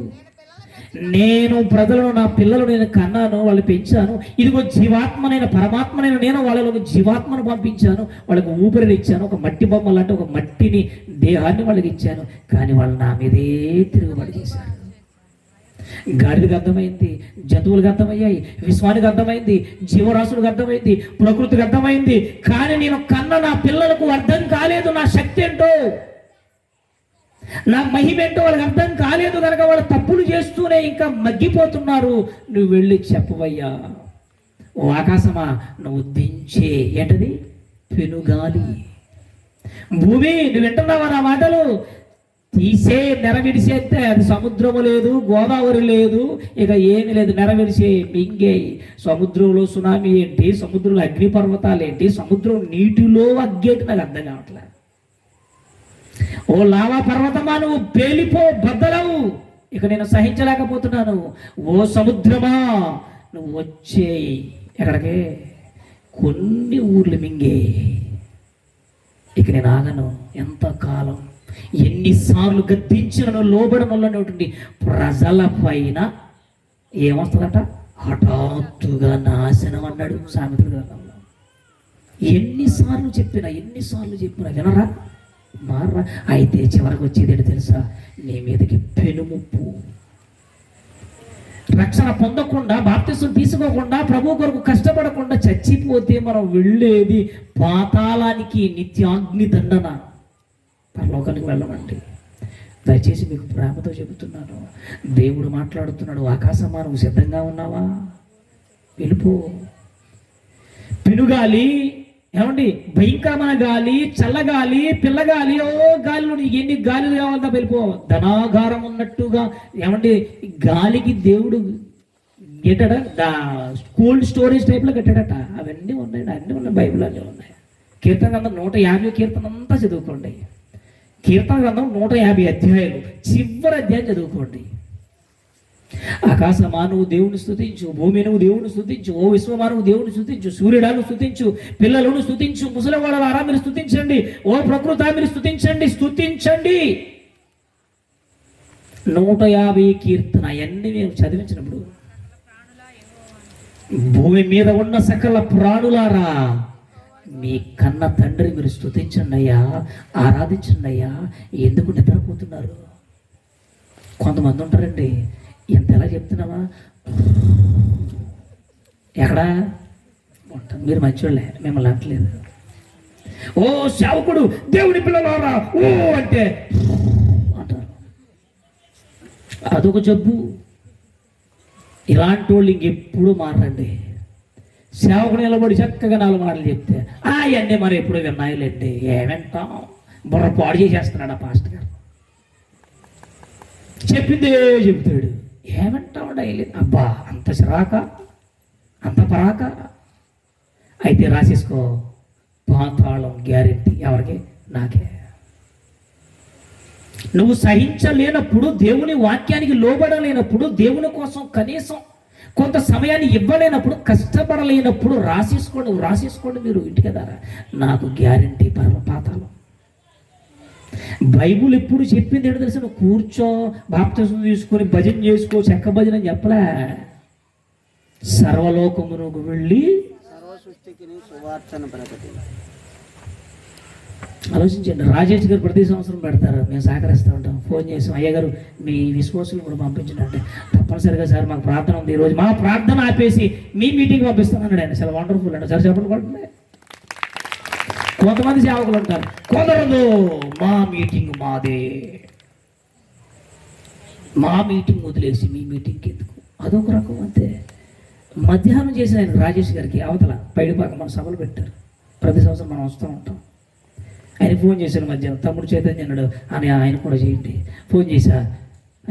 నేను ప్రజలను, నా పిల్లలు నేను కన్నాను, వాళ్ళు పెంచాను. ఇదిగో జీవాత్మనైన పరమాత్మనైన నేను వాళ్ళకు జీవాత్మను పంపించాను, వాళ్ళకు ఊపిరిని ఇచ్చాను, ఒక మట్టి బొమ్మ లాంటి ఒక మట్టిని దేహాన్ని వాళ్ళకి ఇచ్చాను. కానీ వాళ్ళు నా మీదే తిరుగుబడి చేశారు. గాడిదకు అర్థమైంది, జంతువులకు అర్థమయ్యాయి, విశ్వానికి అర్థమైంది, జీవరాశులకు అర్థమైంది, ప్రకృతికి అర్థమైంది. కానీ నేను కన్న నా పిల్లలకు అర్థం కాలేదు నా శక్తి ఏంటో, నా మహిమ ఏంటో వాళ్ళకి అర్థం కాలేదు. కనుక వాళ్ళు తప్పులు చేస్తూనే ఇంకా మగ్గిపోతున్నారు. నువ్వు వెళ్ళి చెప్పవయ్యా, ఓ ఆకాశమా నువ్వు దించే ఏంటది పెనుగాలి, భూమి నువ్వు వింటున్నావా నా మాటలు, తీసే నెరవిడిసేస్తే అది సముద్రము లేదు, గోదావరి లేదు, ఇక ఏమి లేదు, నెరవిడిసే మింగే. సముద్రంలో సునామీ ఏంటి, సముద్రంలో అగ్నిపర్వతాలు ఏంటి, సముద్రం నీటిలో అగ్గేటి నాకు అర్థం కావట్లేదు. ఓ లావా పర్వతమా నువ్వు పేలిపో, బద్దలవు, ఇక నేను సహించలేకపోతున్నాను. ఓ సముద్రమా నువ్వు వచ్చేయి, ఎక్కడికి కొన్ని ఊర్లు మింగే, ఇక నేను ఆగను. ఎంతకాలం ఎన్నిసార్లు గద్దించినను లోబడనటువంటి ప్రజల పైన ఏమొస్తుందట, హఠాత్తుగా నాశనం అన్నాడు సామెతల గ్రంథంలో. ఎన్నిసార్లు చెప్పినా వినరా, మారా. అయితే చివరికి వచ్చేది ఏంటి తెలుసా, నీ మీదకి పెనుముప్పు. రక్షణ పొందకుండా, బాప్తిసం తీసుకోకుండా, ప్రభు కొరకు కష్టపడకుండా చచ్చిపోతే మనం వెళ్ళేది పాతాళానికి, నిత్యాగ్ని దండన, పరలోకానికి వెళ్ళమండి. దయచేసి మీకు ప్రేమతో చెబుతున్నాను, దేవుడు మాట్లాడుతున్నాడు. ఆకాశమా నువ్వు సిద్ధంగా ఉన్నావా, వెళ్ళిపో. పెనుగాలి, ఏమండి భయంకరమైన గాలి, చల్లగాలి, పిల్లగాలి, ఓ గాలిలో నీకు ఎన్ని గాలిలు కావాలంటే వెళ్ళిపో. ధనాగారం ఉన్నట్టుగా, ఏమండి గాలికి దేవుడు ఏంటట, కోల్డ్ స్టోరేజ్ టైప్లో కట్టాడట. అవన్నీ ఉన్నాయి, అన్నీ ఉన్నాయి, బైబిల్ అన్నీ ఉన్నాయి. కీర్తన గ్రంథం 150 కీర్తన అంతా చదువుకోండి. కీర్తన గ్రంథం 150 అధ్యాయాలు, చివరి అధ్యాయం చదువుకోండి. ఆకాశమా నువ్వు దేవుని స్తుతించు, భూమి నువ్వు దేవుని స్తుతించు, ఓ విశ్వమా నువ్వు దేవుని స్తుతించు, సూర్యుడాను స్తుతించు, పిల్లలను స్తుతించు, ముసలివాళ్ళ మీరు స్తుతించండి, ఓ ప్రకృతి మీరు స్తుతించండి. 150 కీర్తన అవన్నీ మేము చదివించినప్పుడు, భూమి మీద ఉన్న సకల ప్రాణులారా మీ కన్న తండ్రి మీరు స్తుతించండి అయ్యా, ఆరాధించండి అయ్యా. ఎందుకు నిద్రపోతున్నారు? కొంతమంది ఉంటారండి, ఎంత ఎలా చెప్తున్నావా, ఎక్కడా ఉంటారు. మీరు మంచోళ్ళే, మిమ్మల్ని అంటలేదు. ఓ సేవకుడు దేవుని పిల్లలారా ఓ అంటే అంటారు, అదొక జబ్బు. ఇలాంటి వాళ్ళు ఇంకెప్పుడు మారండి. సేవకుడు నిలబడి చక్కగా 4 మాటలు చెప్తే అవన్నీ మరి ఎప్పుడు విన్నాయిలేండి, ఏమంటాం, బుర్ర పాడు చేసేస్తున్నాడు ఆ పాస్టర్ గారు. చెప్పిందే చెప్తాడు, ఏమంటావు డైలీ. అబ్బా అంత చిరాక, అంత పరాక. అయితే రాసేసుకో, పాతాళం గ్యారెంటీ. ఎవరికి? నాకే. నువ్వు సహించలేనప్పుడు, దేవుని వాక్యానికి లోబడలేనప్పుడు, దేవుని కోసం కనీసం కొంత సమయాన్ని ఇవ్వలేనప్పుడు, కష్టపడలేనప్పుడు రాసేసుకోండి మీరు ఇంటికి దారా, నాకు గ్యారెంటీ పాతాళం. బైబుల్ ఎప్పుడు చెప్పింది ఏంటో తెలుసా, నువ్వు కూర్చో, బాప్తిసం తీసుకొని భజన చేసుకో, చెక్క భజన అని చెప్పలే. సర్వలోకమునకు వెళ్ళి ఆలోచించండి. రాజేష్ గారు ప్రతి సంవత్సరం పెడతారు, మేము సహకరిస్తూ ఉంటాం. ఫోన్ చేసాం, అయ్య గారు మీ విశ్వాసులు కూడా పంపించండి. తప్పనిసరిగా సార్ మాకు ప్రార్థన ఉంది, ఈరోజు మా ప్రార్థన ఆపేసి మీ మీటింగ్ పంపిస్తామన్నాడు ఆయన. చాలా వండర్ఫుల్ అండి. సార్ చెప్పండి పడుతుంది. కొంతమంది సేవకులు ఉంటారు, కుదరదు, మా మీటింగ్ మాదే, మా మీటింగ్ వదిలేసి మీ మీటింగ్కి ఎందుకు, అదొక రకం. అంతే. మధ్యాహ్నం చేసిన ఆయన రాజేష్ గారికి అవతల పైడిపాక మన సభలు పెట్టారు. ప్రతి సంవత్సరం మనం వస్తూ ఉంటాం. ఆయన ఫోన్ చేశాను మధ్యాహ్నం, తమ్ముడు చైతన్య అన్నాడు అని, ఆయన కూడా చేయండి. ఫోన్ చేశా,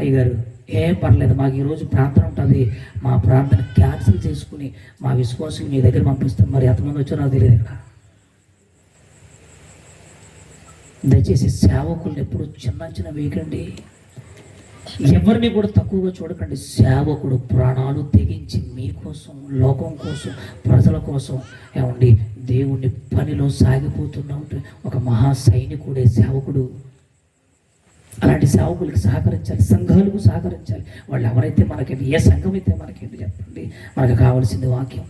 అయ్యగారు ఏం పర్లేదు, మాకు ఈరోజు ప్రార్థన ఉంటుంది, మా ప్రార్థన క్యాన్సిల్ చేసుకుని మా విశ్వాసులు మీ దగ్గర పంపిస్తాం. మరి ఎంతమంది వచ్చారో నాకు తెలియదు. ఇక్కడ దయచేసి సేవకుల్ని ఎప్పుడు చిన్న వేయకండి, ఎవరిని కూడా తక్కువగా చూడకండి. సేవకుడు ప్రాణాలు తెగించి మీకోసం, లోకం కోసం, ప్రజల కోసం, ఏమండి దేవుని పనిలో సాగిపోతున్న ఒక మహా సైనికుడే సేవకుడు. అలాంటి సేవకులకి సహకరించాలి, సంఘాలకు సహకరించాలి. వాళ్ళు ఎవరైతే మనకేంటి, ఏ సంఘం అయితే మనకేంటి చెప్పండి, మనకు కావాల్సింది వాక్యం.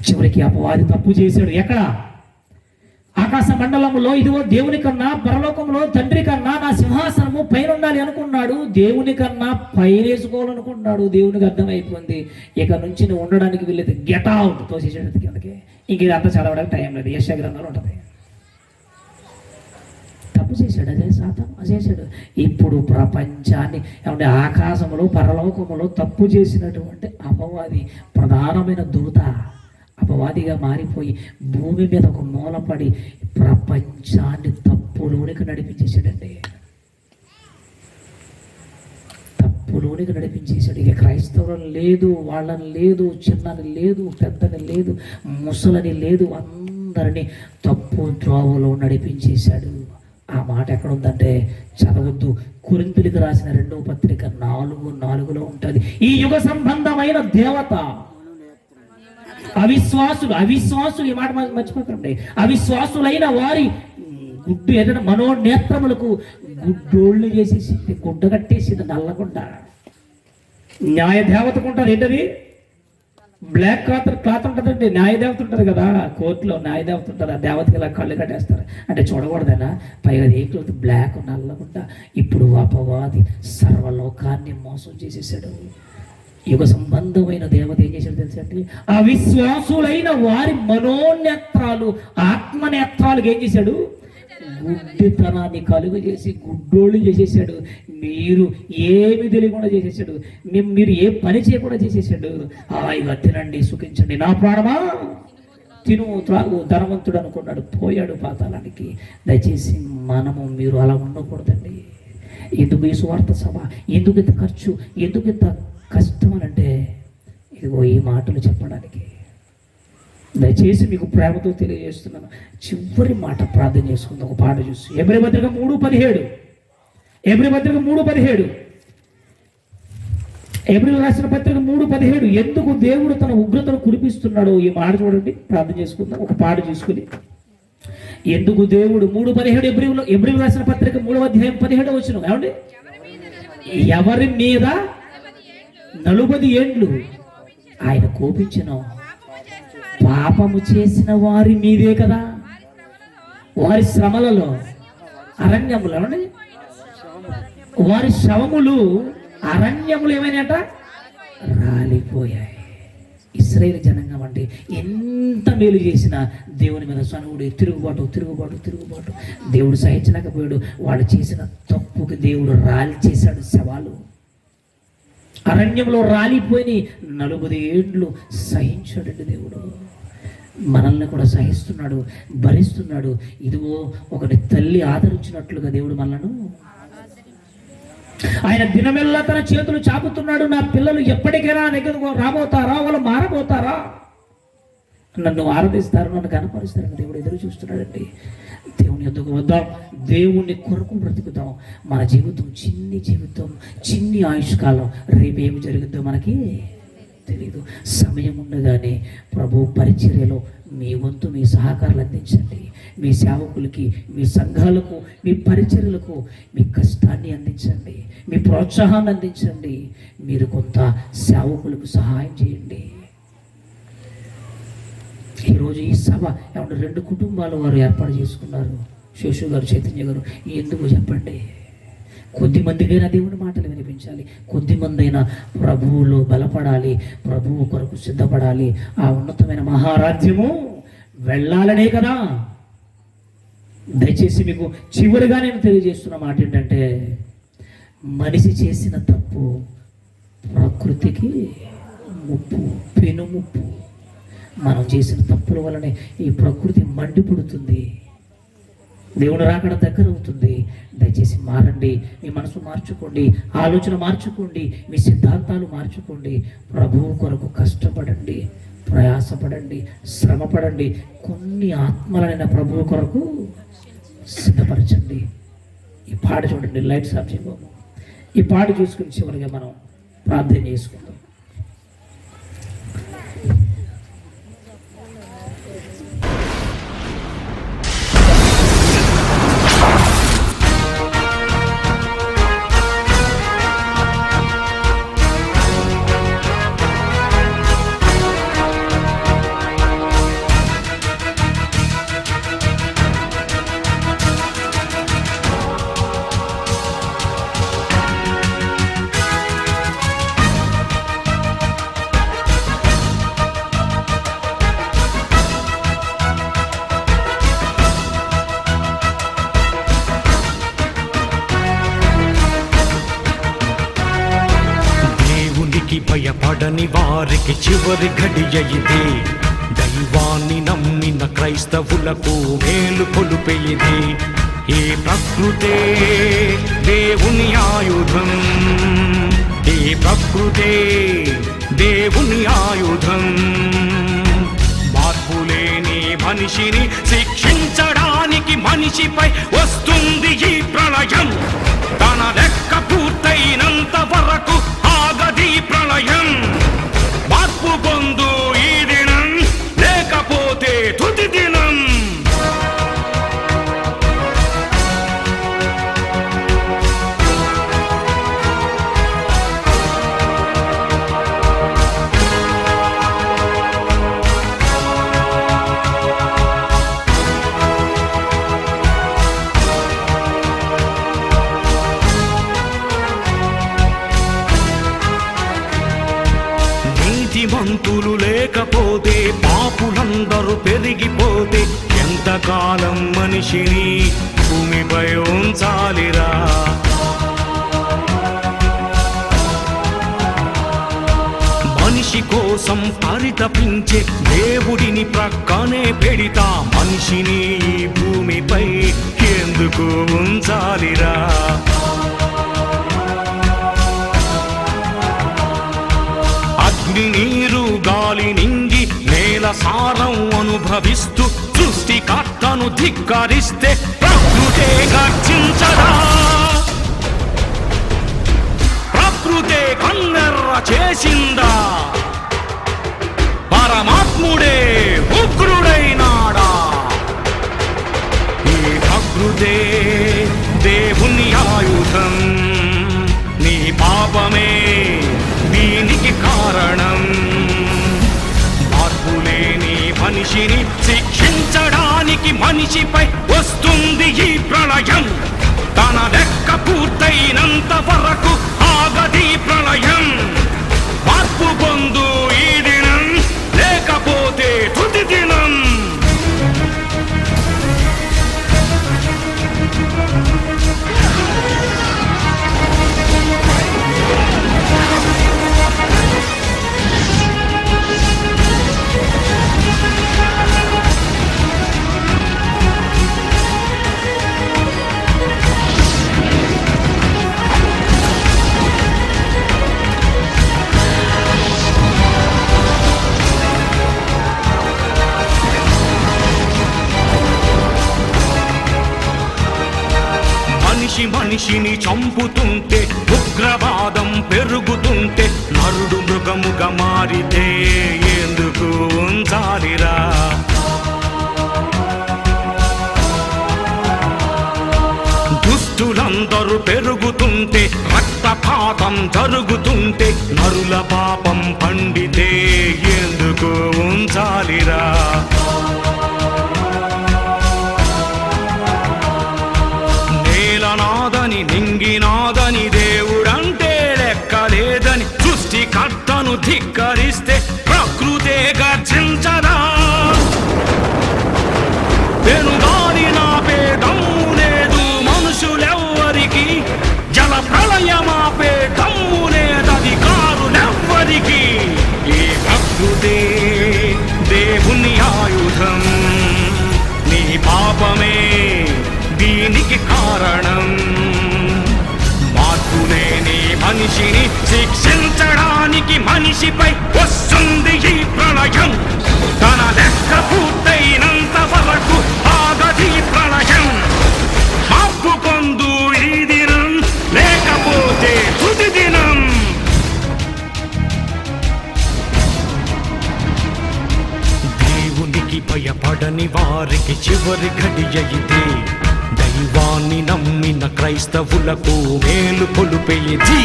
చివరికి అపవాది తప్పు చేశాడు. ఎక్కడ? ఆకాశ మండలంలో. ఇదిగో దేవుని కన్నా పరలోకంలో తండ్రి కన్నా నా సింహాసనము పైన ఉండాలి అనుకున్నాడు. దేవుని కన్నా పైన వేసుకోవాలనుకున్నాడు. దేవునికి అర్థమైపోయింది, ఇక నుంచి నువ్వు ఉండడానికి వీళ్ళైతే గెట్ అవుట్, తోసేసాడు కిందకి. ఇంక ఇదంతా చదవడానికి టైం లేదు, యెషయా గ్రంథంలో ఉంటుంది. తప్పు చేశాడు, అదే సాతాను చేశాడు. ఇప్పుడు ప్రపంచాన్ని ఏమంటే ఆకాశంలో పరలోకములో తప్పు చేసినటువంటి అపవాది, ప్రధానమైన దూత అపవాదిగా మారిపోయి భూమి మీద ఒక మూలపడి ప్రపంచాన్ని తప్పులోనికి నడిపించేశాడండి. తప్పులోనికి నడిపించేశాడు. ఇక క్రైస్తవులను లేదు, వాళ్ళని లేదు, చిన్నని లేదు, పెద్దని లేదు, ముసలని లేదు, అందరినీ తప్పు త్రోవలో నడిపించేశాడు. ఆ మాట ఎక్కడ ఉందంటే చదవద్దు. కొరింథీయులకు రాసిన 2వ పత్రిక 4:4 ఉంటుంది. ఈ యుగ సంబంధమైన దేవత అవిశ్వాసులు ఈ మాట మర్చిపోకండి. అవిశ్వాసులైన వారి గుడ్డు ఏదైనా మనోనేత్రములకు గుడ్డోళ్ళు చేసేసింది, గుడ్డ కట్టేసింది, నల్లగుండ. న్యాయ దేవతకు ఉంటుంది. ఏంటది? బ్లాక్ క్లాత్ ఉంటుందండి. న్యాయదేవత ఉంటుంది కదా, కోర్టులో న్యాయదేవత ఉంటుంది. ఆ దేవతకి ఇలా కళ్ళు కట్టేస్తారు, అంటే చూడకూడదనా. పైగా ఏ క్లాత్? బ్లాక్, నల్లగుండ. ఇప్పుడు అపవాది సర్వలోకాన్ని మోసం చేసేసాడు. యుగ సంబంధమైన దేవత ఏం చేశాడు తెలుసండి? అవిశ్వాసులైన వారి మనోనేత్రాలు, ఆత్మనేత్రాలకు ఏం చేశాడు? గుడ్డితనాన్ని కలుగు చేసి గుడ్డోళ్ళు చేసేసాడు. మీరు ఏమి తెలియకుండా చేసేసాడు. మీరు ఏ పని చేయకుండా చేసేసాడు. హాయిగా తినండి, సుఖించండి, నా ప్రాణమా తిను త్రాగు, ధనవంతుడు అనుకున్నాడు, పోయాడు పాతాళానికి. దయచేసి మీరు అలా ఉండకూడదండి. ఎందుకు ఈ సువార్త సభ, ఎందుకు ఇంత ఖర్చు, ఎందుకు ఇంత కష్టం అని అంటే ఇదిగో ఈ మాటలు చెప్పడానికి. దయచేసి మీకు ప్రేమతో తెలియజేస్తున్నాను. చివరి మాట ప్రార్థన చేసుకుందాం. ఒక పాట చూసి ఎబ్రీ పత్రిక 3:17 ఎబ్రీ రాసిన పత్రిక 3:17 ఎందుకు దేవుడు తన ఉగ్రతను కురిపిస్తున్నాడో ఈ మాట చూడండి. ప్రార్థన చేసుకుందాం ఒక పాట చూసుకుని. ఎందుకు దేవుడు 3:17 ఎబ్రీ రాసిన పత్రిక 3వ అధ్యాయం 17వ వచనం ఏమండి? ఎవరి మీద 40 ఏండ్లు ఆయన కోపించెను, పాపము చేసిన వారి మీదే కదా. వారి శ్రమలలో అరణ్యములు ఏమండి? వారి శవములు అరణ్యములు ఏమైనాట? రాలిపోయాయి. ఇశ్రాయేలు జనాంగం అంటే ఎంత మేలు చేసినా దేవుని మీద సనుగుడు, తిరుగుబాటు. దేవుడు సహించలేకపోయాడు. వాడు చేసిన తప్పుకి దేవుడు రాలి చేశాడు. శవాలు అరణ్యంలో రాలిపోయి 40 ఏండ్లు సహించాడండి దేవుడు. మనల్ని కూడా సహిస్తున్నాడు, భరిస్తున్నాడు. ఇదిగో ఒకటి తల్లి ఆదరించినట్లుగా దేవుడు మనలను ఆయన దినమెల్లా తన చేతులు చాపుతున్నాడు. నా పిల్లలు ఎప్పటికైనా దగ్గరకు రాబోతారా, వాళ్ళు మారబోతారా, నన్ను ఆరాధిస్తారు, నన్ను కనపరుస్తారని దేవుడు ఎదురు చూస్తున్నాడండి. దేవుని ఎదుగు వద్దాం, దేవుని కొరకు బ్రతుకుదాం. మన జీవితం చిన్ని ఆయుష్కాలం. రేపు ఏమి జరుగుతుందో మనకి తెలీదు. సమయం ఉండగానే ప్రభు పరిచర్యలో మీ వంతు మీ సహకారాలు అందించండి. మీ సేవకులకి, మీ సంఘాలకు, మీ పరిచర్యలకు మీ కష్టాన్ని అందించండి, మీ ప్రోత్సాహాన్ని అందించండి. మీరు కొంత సేవకులకు సహాయం చేయండి. ఈరోజు ఈ సభ ఏమంటే 2 కుటుంబాల వారు ఏర్పాటు చేసుకున్నారు. శేషు గారు, చైతన్య గారు. ఎందుకు చెప్పండి? కొద్ది మందికైనా దేవుని మాటలు వినిపించాలి, కొద్ది మంది అయినా ప్రభువులో బలపడాలి, ప్రభువు కొరకు సిద్ధపడాలి, ఆ ఉన్నతమైన మహారాజ్యము వెళ్ళాలనే కదా. దయచేసి మీకు చివరిగా నేను తెలియజేస్తున్న మాట ఏంటంటే, మనిషి చేసిన తప్పు ప్రకృతికి ముప్పు, పెనుముప్పు. మనం చేసిన తప్పుల వల్లనే ఈ ప్రకృతి మండిపడుతుంది, దేవుడు రాకడ దగ్గర అవుతుంది. దయచేసి మారండి, మీ మనసు మార్చుకోండి, ఆలోచన మార్చుకోండి, మీ సిద్ధాంతాలు మార్చుకోండి. ప్రభువు కొరకు కష్టపడండి, ప్రయాసపడండి, శ్రమపడండి. కొన్ని ఆత్మలైన ప్రభువు కొరకు సిద్ధపరచండి. ఈ పాట చూడండి, లైట్స్ ఆఫ్ చేయబోము. ఈ పాట చూసుకుని చివరిగా మనం ప్రార్థన చేసుకుందాం. దేవునికి భయపడని వారికి చివరి ఘడియ ఇదే. దైవాన్ని నమ్మిన క్రైస్తవులకు మేలు కొలుపే ఇది. ఈ ప్రకృతే దేవుని ఆయుధం, ఈ ప్రకృతే దేవుని ఆయుధం. మార్పులేని మనిషిని శిక్షించడానికి మనిషిపై వస్తుంది ఈ ప్రళయం. తన లెక్క పూర్తయినంత వరకు ఆగది ప్రళయం. మార్పు పొందు ఈ దినం, లేకపోతే తుది దినం. నీతిమంతులు లేకపోతే, పాపులందరూ పెరిగిపోతే ఎంతకాలం మనిషిని భూమిపై ఉంచాలిరా? మనిషి కోసం పరితపించే దేవుడిని ప్రక్కనే పెడితా, మనిషిని ఈ భూమిపై ఎందుకు ఉంచాలిరా? అగ్ని, నీరు, గాలి, నింగి, నేల సారం అనుభవిస్తూ సృష్టికర్తను ధిక్కరిస్తే ప్రకృతే గర్జించదా? ప్రకృతే కన్నెర్ర చేసిందా? పరమాత్ముడే ఉగ్రుడైనాడా? ఈ ప్రకృతే దేవుని ఆయుధం. నీ పాపమే దీనికి కారణం. మార్పులేని మనిషిని శిక్షించడానికి మనిషిపై వస్తుంది ఈ ప్రళయం. తన లెక్క పూర్తయినంత వరకు ఆగది ప్రళయం. మార్పు పొందు ఈ దినం, లేకపోతే తుది దినం. మనిషిని చంపుతుంటే, ఉగ్రవాదం పెరుగుతుంటే, నరుడు మృగముగా మారితే ఎందుకు ఉంచాలిరా? దుష్టులందరూ పెరుగుతుంటే, రక్తపాతం జరుగుతుంటే, నరుల పాపం పండితే ఎందుకు ఉంచాలిరా? నాదని, నింగినాదని, దేవుడంటే లెక్కలేదని సృష్టికర్తను ధిక్కరిస్తే ప్రకృతే గర్జించదా? పెనుగాలి నాపే దమ్ము లేదు మనుషులెవ్వరికి, జల ప్రళయమాపే దమ్ము లేదధికారులెవ్వరికి. ఈ ప్రకృతే దేవుని ఆయుధం. నీ పాపమే దీనికి కారణం. మార్పులేని మనిషిని శిక్షించడానికి మనిషిపై వస్తుంది ఈ ప్రళయం. తన లెక్క పూర్తయినంత వరకు ఆగది ప్రళయం. మార్పు పొందు ఈ దినం, లేకపోతే తుది దినం. దేవునికి భయపడని వారికి చివరి ఘడియ ఇదే. దైవాన్ని నమ్మిన క్రైస్తవులకు మేలు కొలుపే ఇది.